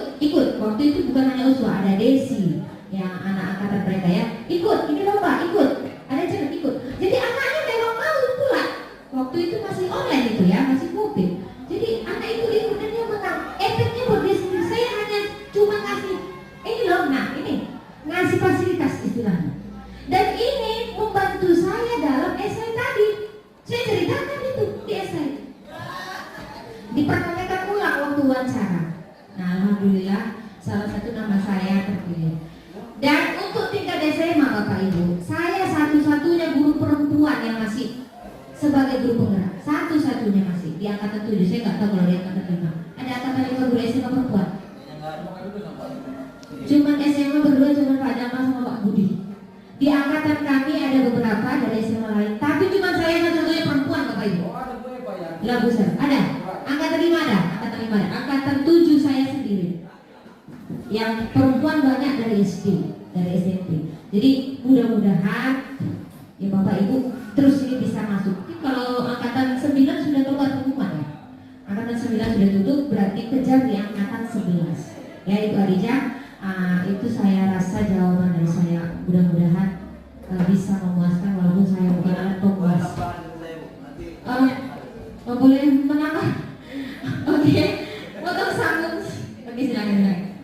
Speaker 4: Waktu itu bukan hanya Uswa, ada Desi yang anak angkatan mereka ya. Ikut, ini lomba, ikut. Ada jangan ikut. Jadi anaknya memang mau pula. Waktu itu masih online itu ya, masih COVID. Jadi anak itu ikut dan dia menang. Efeknya buat dia sendiri. Saya hanya cuma ngasih ini loh, nah ini ngasih fasilitas istilahnya. Dan ini membantu saya dalam esai tadi. Saya ceritakan itu di esai. Dipertanyakan ulang waktu wawancara. Nah, alhamdulillah salah satu nama saya terpilih. Dan untuk tingkat SMA Bapak Ibu, saya satu-satunya guru perempuan yang masih sebagai guru penggerak. Satu-satunya masih di angkatan 7. Saya nggak tahu kalau di angkatan 5. Ada angkatan 5 guru SMA perempuan. Cuman SMA berdua, cuman Pak Jamal sama Pak Budi. Di angkatan kami ada beberapa dari SMA lain, tapi cuma saya satu-satunya perempuan Bapak Ibu. Lah besar. Ada. Angkatan 5 ada. Angkatan 7 saya sendiri. Yang perempuan banyak dari SD, dari SMP. Jadi mudah-mudahan ya Bapak Ibu terus ini bisa masuk. Jadi kalau angkatan 9 sudah keluar pengumuman ya. Angkatan 9 sudah tutup, berarti kejar di angkatan 11. Ya Ibu Adija, itu saya rasa jawaban dari saya. Mudah-mudahan bisa memuaskan walaupun saya bukan alat pemuas. Boleh menambah? Oke, potong sambung. Oke, silakan.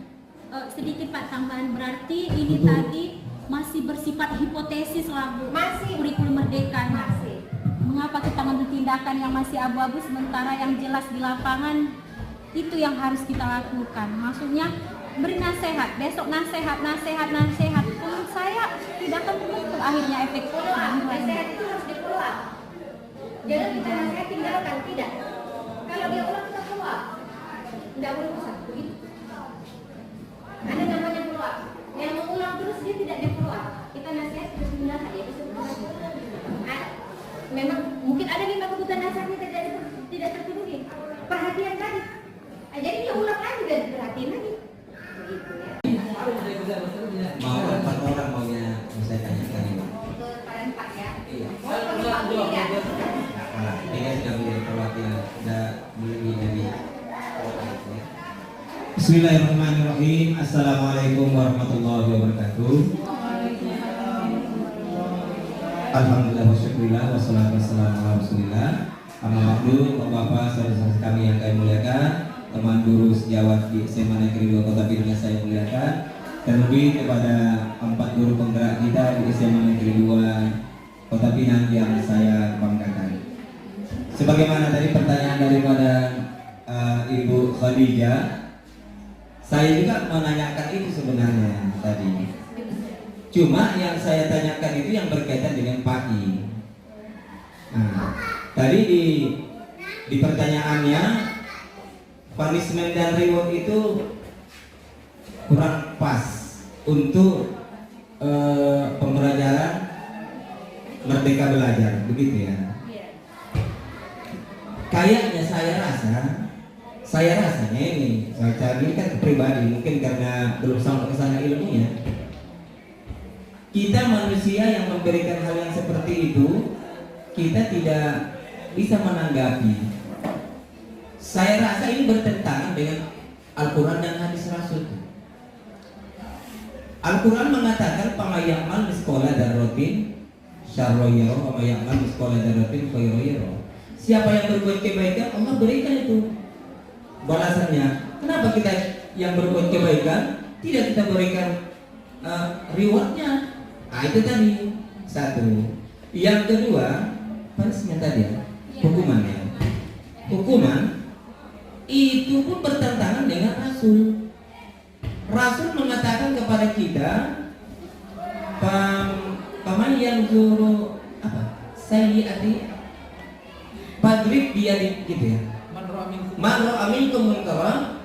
Speaker 6: Sedikit Pak tambahan, berarti ini tadi masih bersifat hipotesis lah Bu. Masih kurikulum merdeka masih. Mengapa kita mengambil tindakan yang masih abu-abu sementara yang jelas di lapangan itu yang harus kita lakukan. Maksudnya beri nasihat, besok nasihat. Menurut saya tidak akan betul akhirnya efek.
Speaker 4: Nasihat itu harus dikeluar. Jangan kita nasihat tinggalkan, tidak. Kalau dia ulang kita keluar. Tidak boleh usah begitu. Ada namanya keluar. Yang mengulang terus dia tidak dia keluar. Kita nasihat terus tinggalkan ya bisa begitu. Memang mungkin ada 5 kebutuhan dasarnya tidak terpenuhi. Perhatian tadi. Jadi dia ulang lagi dan perhatiin lagi. Begitu ya.
Speaker 7: Mau 4 orang maunya saya tanyakan ini.
Speaker 4: Untuk para 4 ya.
Speaker 7: Iya.
Speaker 4: Mau 4 ya.
Speaker 7: Nah, ini sudah menjadi perwakilan, sudah melebihi dari kuota itu ya. Bismillahirrahmanirrahim. Assalamualaikum warahmatullahi wabarakatuh. Alhamdulillah wa syukurillah wassalatu wassalamu ala rasulillah. Amma ba'du, Bapak-bapak, saudara-saudara kami yang kami muliakan, teman guru sejawat di SMA Negeri 2 Kota Pinang yang saya muliakan, terlebih kepada 4 guru penggerak kita di SMA Negeri 2 Kota Pinang yang saya banggakan. Sebagaimana tadi pertanyaan daripada Ibu Khadijah, saya juga menanyakan itu sebenarnya tadi. Cuma yang saya tanyakan itu yang berkaitan dengan PAI. Nah, tadi di pertanyaannya punishment dan reward itu kurang pas untuk pembelajaran Merdeka Belajar, begitu ya. Kayaknya saya rasanya ini, saya cari kan pribadi, mungkin karena belum sampai ke sana ilmunya. Kita manusia yang memberikan hal yang seperti itu, kita tidak bisa menanggapi. Saya rasa ini bertentangan dengan Al-Quran dan hadis Rasul. Al-Quran mengatakan pamayamal miskola darrotin syarroyero, pamayamal miskola darrotin khairoyero. Siapa yang berbuat kebaikan, Allah berikan itu balasannya. Kenapa kita yang berbuat kebaikan tidak kita berikan rewardnya? Nah, itu tadi satu. Yang kedua, punishment tadi ya, hukumannya. Hukuman itu pun bertentangan dengan Rasul. Rasul mengatakan kepada kita, paman yang juru apa? Sayyiati padrib biadi, gitu ya. Man ra'a minkum munkaran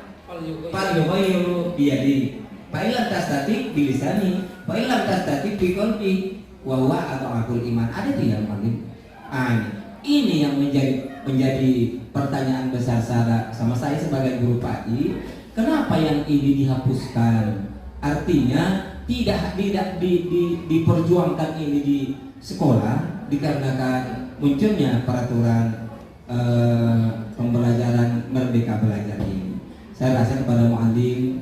Speaker 7: falyughayyirhu biyadi. Fa'ilam tastatik bilisani, fa'ilam tastatik biqalbi, wa huwa ataqul iman. Ada tidak Maghrib? Ini yang menjadi pertanyaan besar sama saya sebagai guru PAI. Kenapa yang ini dihapuskan? Artinya tidak diperjuangkan ini di sekolah dikarenakan munculnya peraturan pembelajaran Merdeka Belajar ini. Saya rasa kepada mu'allim,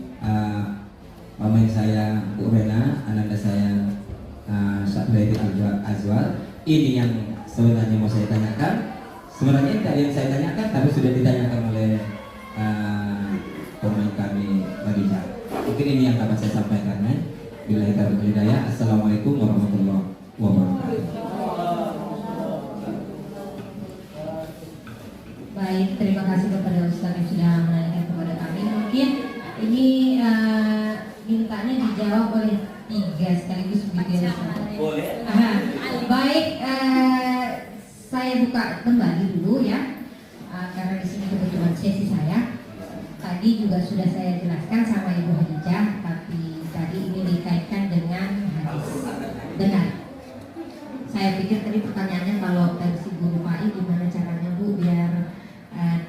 Speaker 7: pemain saya Bu Rena, ananda saya Syafredi Azwar, ini yang sebenarnya mau saya tanyakan. Sebenarnya tadi yang saya tanyakan, tapi sudah ditanyakan oleh pemain kami Khadijah. Mungkin ini yang dapat saya sampaikan. Billahi taufiq wal hidayah. Assalamualaikum warahmatullahi wabarakatuh.
Speaker 4: Baik, terima kasih kepada Ustaz yang sudah menanyakan kepada kami. Mungkin ini mintanya dijawab oleh 3 sekaligus begitu ya Ustaz.
Speaker 7: Boleh.
Speaker 4: Baik, saya buka kembali dulu ya, karena di sini kebetulan sesi saya. Tadi juga sudah saya jelaskan sama Ibu Khadijah, tapi tadi ini dikaitkan dengan hadis. Benar. Saya pikir tadi pertanyaannya kalau dari si guru PAI gimana caranya Bu biar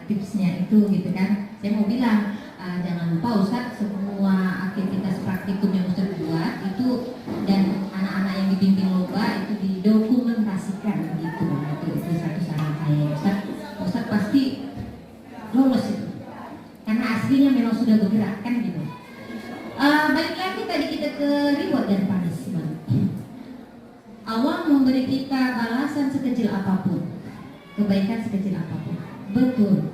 Speaker 4: tipsnya itu gitu kan. Saya mau bilang jangan lupa Ustadz, semua aktivitas praktikum yang Ustadz buat itu dan anak-anak yang dibimbing lomba itu didokumentasikan gitu. Itu satu saran saya Ustadz pasti lolos itu karena aslinya memang sudah bergerak kan gitu. Balik lagi tadi kita ke reward dan punishment. Allah memberi kita balasan sekecil apapun, kebaikan sekecil apapun. Betul.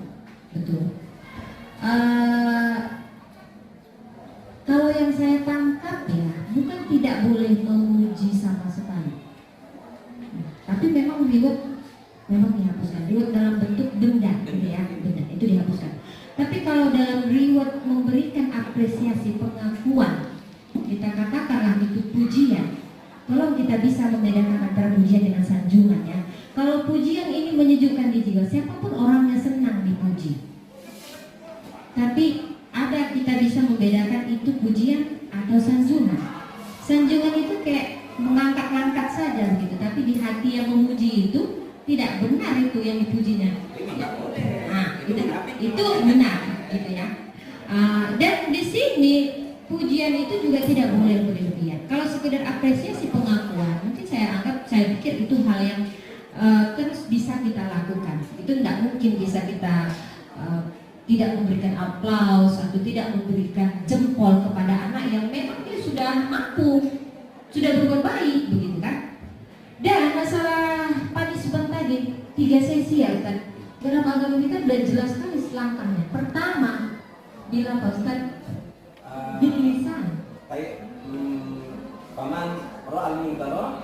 Speaker 4: Kalau yang saya tangkap ya, bukan tidak boleh memuji sama sekali, tapi memang reward memang dihapuskan. Reward dalam bentuk denda, gitu ya, denda itu dihapuskan. Tapi kalau dalam reward memberikan apresiasi, pengakuan, kita katakanlah itu pujian. Tolong kita bisa membedakan antara pujian dengan sanjungan ya. Kalau pujian ini menyejukkan di jiwa, siapapun orangnya senang dipuji. Tapi ada kita bisa membedakan itu pujian atau sanjungan. Sanjungan itu kayak mengangkat-angkat saja gitu, tapi di hati yang memuji itu tidak benar itu yang dipujinya. Nah, itu benar gitu ya. Dan di sini pujian itu juga tidak boleh berlebihan. Kalau sekedar apresiasi pengakuan, mungkin saya pikir itu hal yang terus bisa kita lakukan. Itu tidak mungkin bisa kita tidak memberikan aplaus atau tidak memberikan jempol kepada anak yang memang dia sudah mampu, sudah berbuat baik, begitu kan? Dan masalah punishment tadi 3 sesi ya Ustaz. Dalam agama kita sudah jelas sekali langkahnya. Pertama, bila Pak Ustaz bil lisan.
Speaker 7: Baik, paman ro'al munkaro,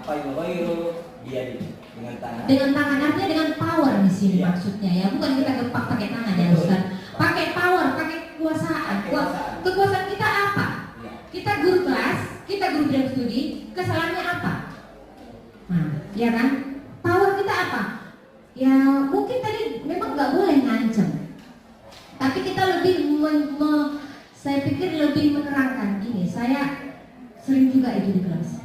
Speaker 7: fayughayyiru biyadihi, dengan tangan.
Speaker 4: Dengan tangan, artinya dengan power di sini
Speaker 7: Ya.
Speaker 4: maksudnya ya. Bukan kita gepak pakai tangan ya Ustaz. Pakai power, pakai kekuasaan. Kekuasaan kita apa?
Speaker 7: Ya.
Speaker 4: Kita guru kelas, kita guru bidang studi, kesalahannya apa? Nah, ya kan? Power kita apa? Ya mungkin tadi memang nggak boleh ngancam, tapi kita lebih saya pikir lebih menerangkan ini. Saya sering juga itu di kelas.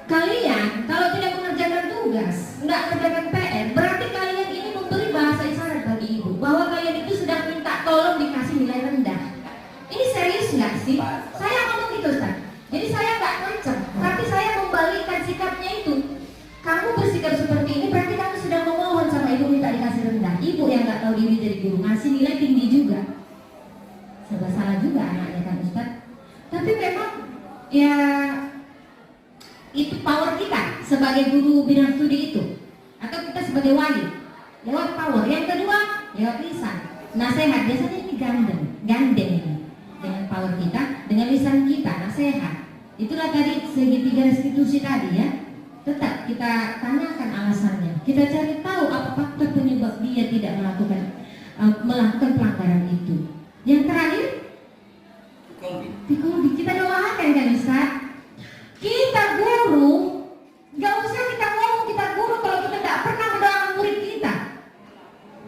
Speaker 4: Kalian kalau tidak mengerjakan tugas, nggak kerjakan PR, berarti kalian ini memberi bahasa isyarat bagi ibu bahwa kalian itu sedang minta tolong dikasih nilai rendah. Ini serius nggak sih? Saya ngomong gitu Ustaz. Jadi saya nggak ngancam, tapi saya membalikkan sikapnya itu. Kamu bersikap seperti ini berarti kamu sudah memohon sama ibu minta dikasih rendah. Ibu yang nggak tahu diri jadi guru ngasih nilai tinggi juga. Serba salah juga anaknya kan Ustaz. Tapi memang ya itu power kita sebagai guru bidang studi itu, atau kita sebagai wali lewat power. Yang kedua lewat lisan, nasihat. Biasanya ini gandeng ini dengan power kita, dengan lisan kita, nasihat. Itulah tadi segitiga restitusi tadi ya. Tetap kita tanyakan alasannya, kita cari tahu apa faktor penyebab dia tidak melakukan pelanggaran itu. Yang terakhir, psikologi. Kita doakan kan Ustaz. Kita guru, nggak usah kita ngomong kita guru kalau kita tidak pernah mendoakan murid kita.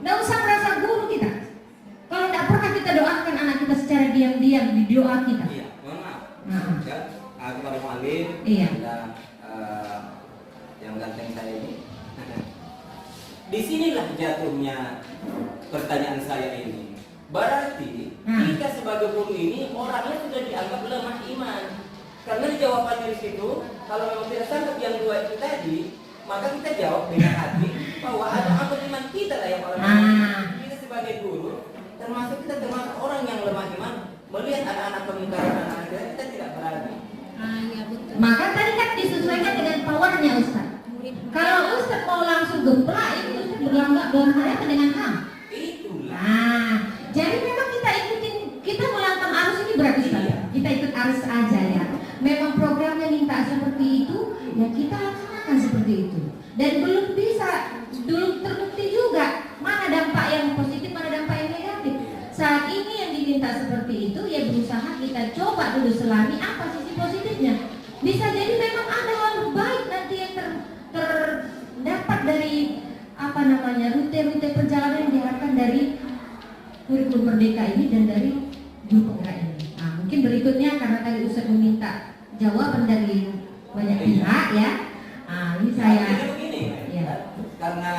Speaker 4: Nggak usah merasa guru kita kalau tidak pernah kita doakan anak kita secara diam-diam di doa kita.
Speaker 7: Iya, mohon maaf.
Speaker 4: Nah.
Speaker 7: Ya, aku baru mu'alim.
Speaker 4: Iya.
Speaker 7: Dan yang ganteng saya ini. Disinilah jatuhnya pertanyaan saya ini. Berarti kita sebagai guru ini orangnya sudah dianggap lemah iman. Karena jawabannya di situ, kalau memang tidak sanggup yang dua itu tadi, maka kita jawab dengan hati bahwa ada amal iman kita lah yang orang kita sebagai guru, termasuk orang yang lemah iman, melihat anak-anak kemungkaran anak kita tidak berani.
Speaker 4: Maka tadi kan disesuaikan dengan powernya Ustaz. Kalau Ustaz mau langsung gemplak, ini Ustaz berhadapan dengan HAM.
Speaker 7: Itulah.
Speaker 4: Jadi memang kita melangkah arus ini berat Ustaz. Kita ikut arus aja ya. Memang programnya minta seperti itu, ya kita laksanakan seperti itu. Dan belum terbukti juga mana dampak yang positif, mana dampak yang negatif. Saat ini yang diminta seperti itu, ya berusaha kita coba dulu selami apa sisi positifnya. Bisa jadi memang ada hal baik nanti yang terdapat dari rute-rute perjalanan yang diharapkan dari kurikulum Merdeka ini dan dari guru penggerak ini. Nah, mungkin berikutnya karena tadi Ustaz meminta jawaban dari banyak pihak ya. Ini saya
Speaker 7: begini,
Speaker 4: ya.
Speaker 7: Karena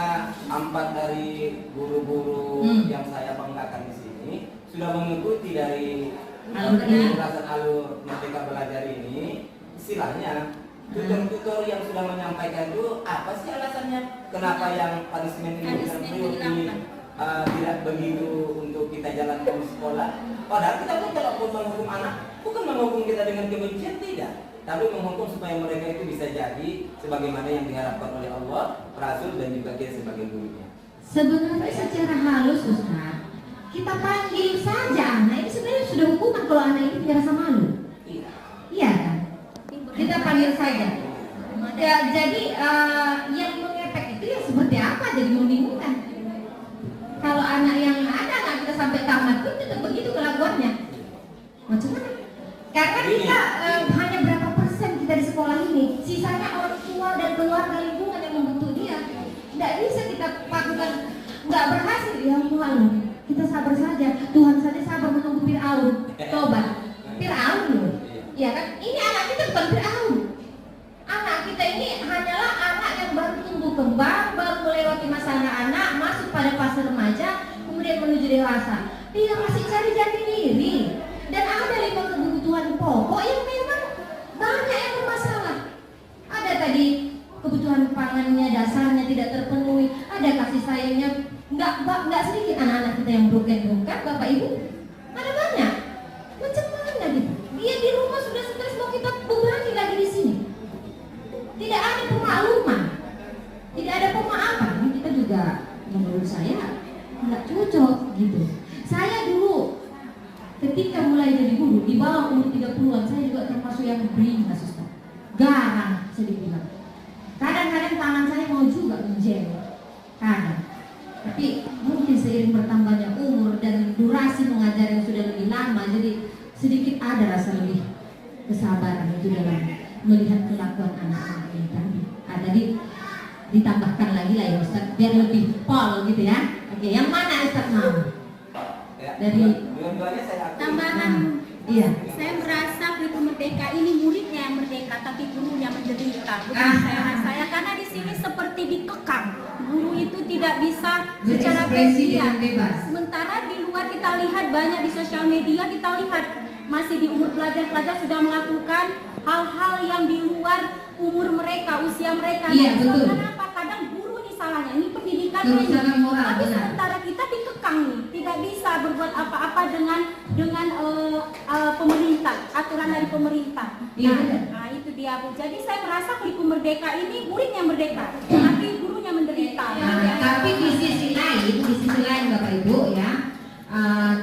Speaker 7: 4 dari guru-guru yang saya banggakan di sini sudah mengikuti dari penjelasan alur Merdeka Belajar ini, istilahnya tutor-tutor yang sudah menyampaikan itu apa sih alasannya? Kenapa yang punishment ini tidak begitu untuk kita jalankan di sekolah? Padahal kita kan kalau menghukum anak bukan menghukum kita dengan kebencian, tidak, tapi menghukum supaya mereka itu bisa jadi sebagaimana yang diharapkan oleh Allah, Rasul dan juga dia sebagai gurunya.
Speaker 4: Sebenarnya secara halus Ustaz, kita panggil saja anak ini sebenarnya sudah hukuman kalau anak ini tidak rasa malu. Iya kan? Kita panggil saja. Ya, jadi yang mengefek itu ya seperti apa? Jadi membingungkan. Kalau anak yang ada anak kita sampai tamat pun tetap begitu kelakuannya. Macam mana? Karena kita hanya berapa persen kita di sekolah ini, sisanya orang tua dan keluarga lingkungan yang membentuk dia. Tidak bisa kita lakukan, nggak berhasil ya malu. Kita sabar saja. Tuhan saja sabar menunggu Fir'aun. Tobat. Fir'aun loh. Ya kan? Ini anak kita bukan Fir'aun. Anak kita ini hanyalah anak yang baru tumbuh kembang, baru melewati masa anak-anak, masuk pada fase remaja, kemudian menuju dewasa. Dia masih cari jati diri. Dan ada 5 kebutuhan pokok yang memang banyak yang bermasalah. Ada tadi kebutuhan kebutuhan pangannya dasarnya tidak terpenuhi, ada kasih sayangnya nggak sedikit anak-anak kita yang broken kan Bapak Ibu, ada banyak. Macam mana gitu? Dia di rumah sudah stres, mau kita bebani lagi di sini. Tidak ada pemakluman, tidak ada pemaafan. Kita juga menurut saya nggak cocok gitu. Saya dulu ketika mulai jadi guru di bawah umur 30-an, saya juga termasuk yang beringas, Ustaz. Garang sedikit. Kadang-kadang tangan saya mau juga menjengkel, kadang. Tapi mungkin seiring bertambahnya umur dan durasi mengajar yang sudah lebih lama, jadi sedikit ada rasa lebih kesabaran itu dalam melihat kelakuan anak-anak ini tadi. Tadi ditambahkan lagi lah ya Ustaz, biar lebih pol gitu ya. Oke, yang mana Ustaz mau? Dari
Speaker 6: Tambahan,
Speaker 4: iya.
Speaker 6: saya merasa kurikulum merdeka ini muridnya yang merdeka, tapi gurunya menderita. Bukan saya rasa karena di sini seperti dikekang. Guru itu tidak bisa secara
Speaker 4: Berekspresi
Speaker 6: bebas.
Speaker 4: dengan bebas.
Speaker 6: Sementara di luar kita lihat banyak di sosial media, kita lihat masih di umur pelajar-pelajar sudah melakukan hal-hal yang di luar umur mereka, usia mereka.
Speaker 4: Iya, betul.
Speaker 6: Kenapa? Kadang guru nih salahnya, ini pendidikan
Speaker 4: Kerusakan moral,
Speaker 6: tapi
Speaker 4: benar.
Speaker 6: sementara kita dikekang nih, tidak bisa berbuat apa-apa dengan pemerintah, aturan dari pemerintah.
Speaker 4: Iya.
Speaker 6: Nah, itu dia Bu. Jadi saya merasa kurikulum merdeka ini muridnya merdeka, tapi gurunya menderita.
Speaker 4: Nah, tapi di sisi lain Bapak Ibu ya,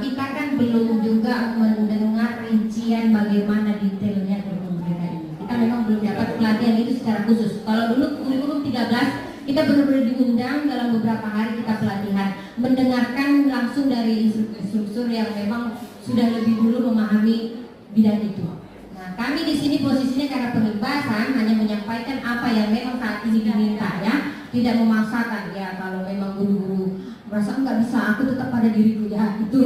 Speaker 4: kita kan belum juga mendengar rincian bagaimana detailnya kurikulum merdeka ini. Kita memang belum dapat pelatihan itu secara khusus. Kalau dulu kurikulum 13 kita benar-benar diundang dalam beberapa hari kita pelatihan, mendengarkan langsung dari instruktur yang memang sudah lebih dulu memahami bidang itu. Nah, kami di sini posisinya karena pembebasan hanya menyampaikan apa yang memang saat ini diminta ya, tidak memaksakan ya. Kalau memang guru-guru merasa nggak bisa, aku tetap pada diriku ya, itu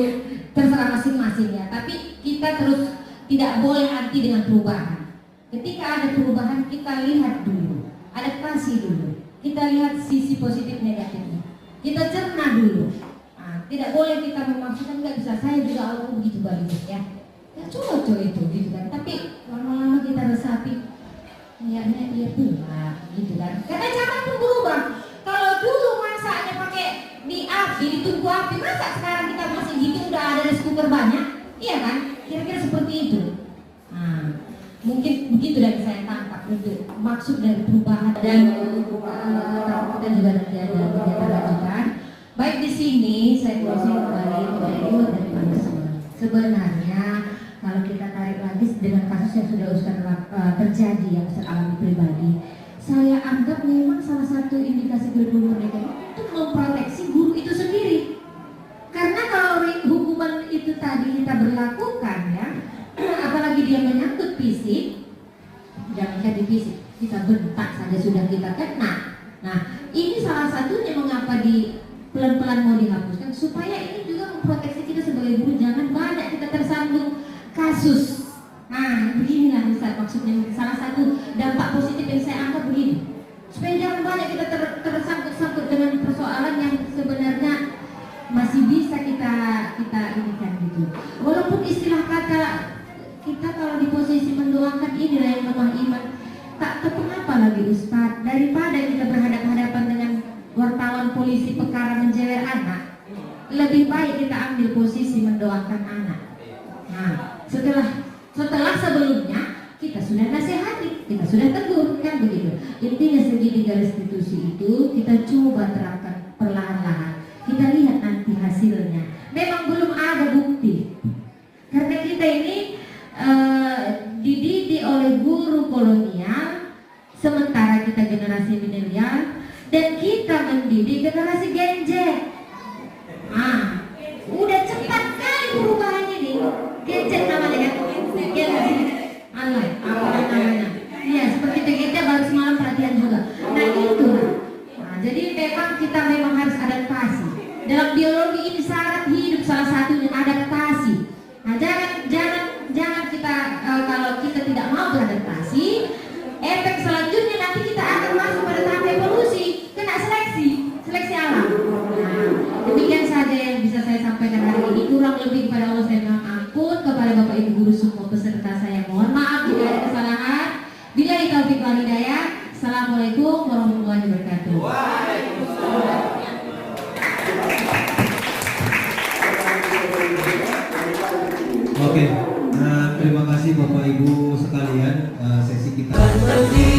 Speaker 4: terserah masing-masing ya. Tapi kita terus tidak boleh anti dengan perubahan. Ketika ada perubahan kita lihat dulu, adaptasi dulu. Kita lihat sisi positif negatifnya, kita cerna dulu. Nah, tidak boleh kita memaksakan, nggak bisa, saya juga awalnya begitu bagus ya cocok itu gitu kan. Tapi lama-lama kita resapi, niatnya iya pula gitu kan, karena cara pun berubah. Kalau dulu masaknya pakai di api, ditunggu api, masa sekarang kita masih gitu udah ada rice cooker banyak, iya kan, kira-kira seperti itu. Nah, mungkin begitu dari saya tangkap itu maksud dari perubahan. Dan kita juga nanti ada kegiatan lanjutan. Baik, di sini saya closing kembali kepada dari Anda semua. Sebenarnya kalau kita tarik lagi dengan kasus yang sudah Ustaz terjadi yang Ustaz alami pribadi, saya anggap memang salah satu indikasi kurikulum merdeka untuk memproteksi guru itu sendiri. Karena kalau hukuman itu tadi kita berlakukan ya, apalagi dia menyangkut fisik, jangan jadi fisik, kita bentak saja sudah kita kena. Nah, ini salah satunya mengapa di pelan-pelan mau dihapuskan, supaya ini juga memproteksi kita sebagai guru, jangan banyak kita tersandung kasus. Nah, beginilah Ustaz maksudnya, salah satu dampak positif yang saya anggap begini, supaya jangan banyak kita tersangkut-sangkut dengan persoalan yang sebenarnya masih bisa kita inikan gitu. Walaupun istilah kata kita kalau di posisi mendoakan inilah yang lemah iman, tak tahu kenapa lagi Ustaz, daripada kita berhadapan-hadapan dengan wartawan polisi perkara menjewer anak, lebih baik kita ambil posisi mendoakan anak. Nah, setelah sebelumnya kita sudah nasihati, kita sudah tegur kan begitu. Intinya segitiga restitusi itu kita coba terapkan perlahan-lahan. Kita lihat nanti hasilnya. Memang belum ada bukti, karena kita ini dididik oleh guru kolonial, sementara kita generasi milenial, dan kita mendidik generasi Gen Z. Nah, udah cepat kali perubahan ini. Gen Z namanya kan? Gen Z online, apa namanya? Iya, seperti itu. Kita baru semalam perhatian juga. Nah itu. Nah, jadi memang kita harus adaptasi. Dalam biologi ini syarat hidup salah satunya adaptasi. Nah, jangan kita kalau kita tidak mau beradaptasi, efek selanjutnya nanti kita akan masuk pada tahap evolusi, kena seleksi alam. Nah, demikian saja yang bisa saya sampaikan hari ini. Kurang lebih kepada Allah saya mohon ampun, kepada Bapak Ibu guru semua peserta saya mohon maaf jika ada kesalahan. Bila taufik wal hidayah. Assalamualaikum warahmatullahi wabarakatuh.
Speaker 7: kasih Bapak Ibu sekalian, sesi kita.
Speaker 1: Berdiri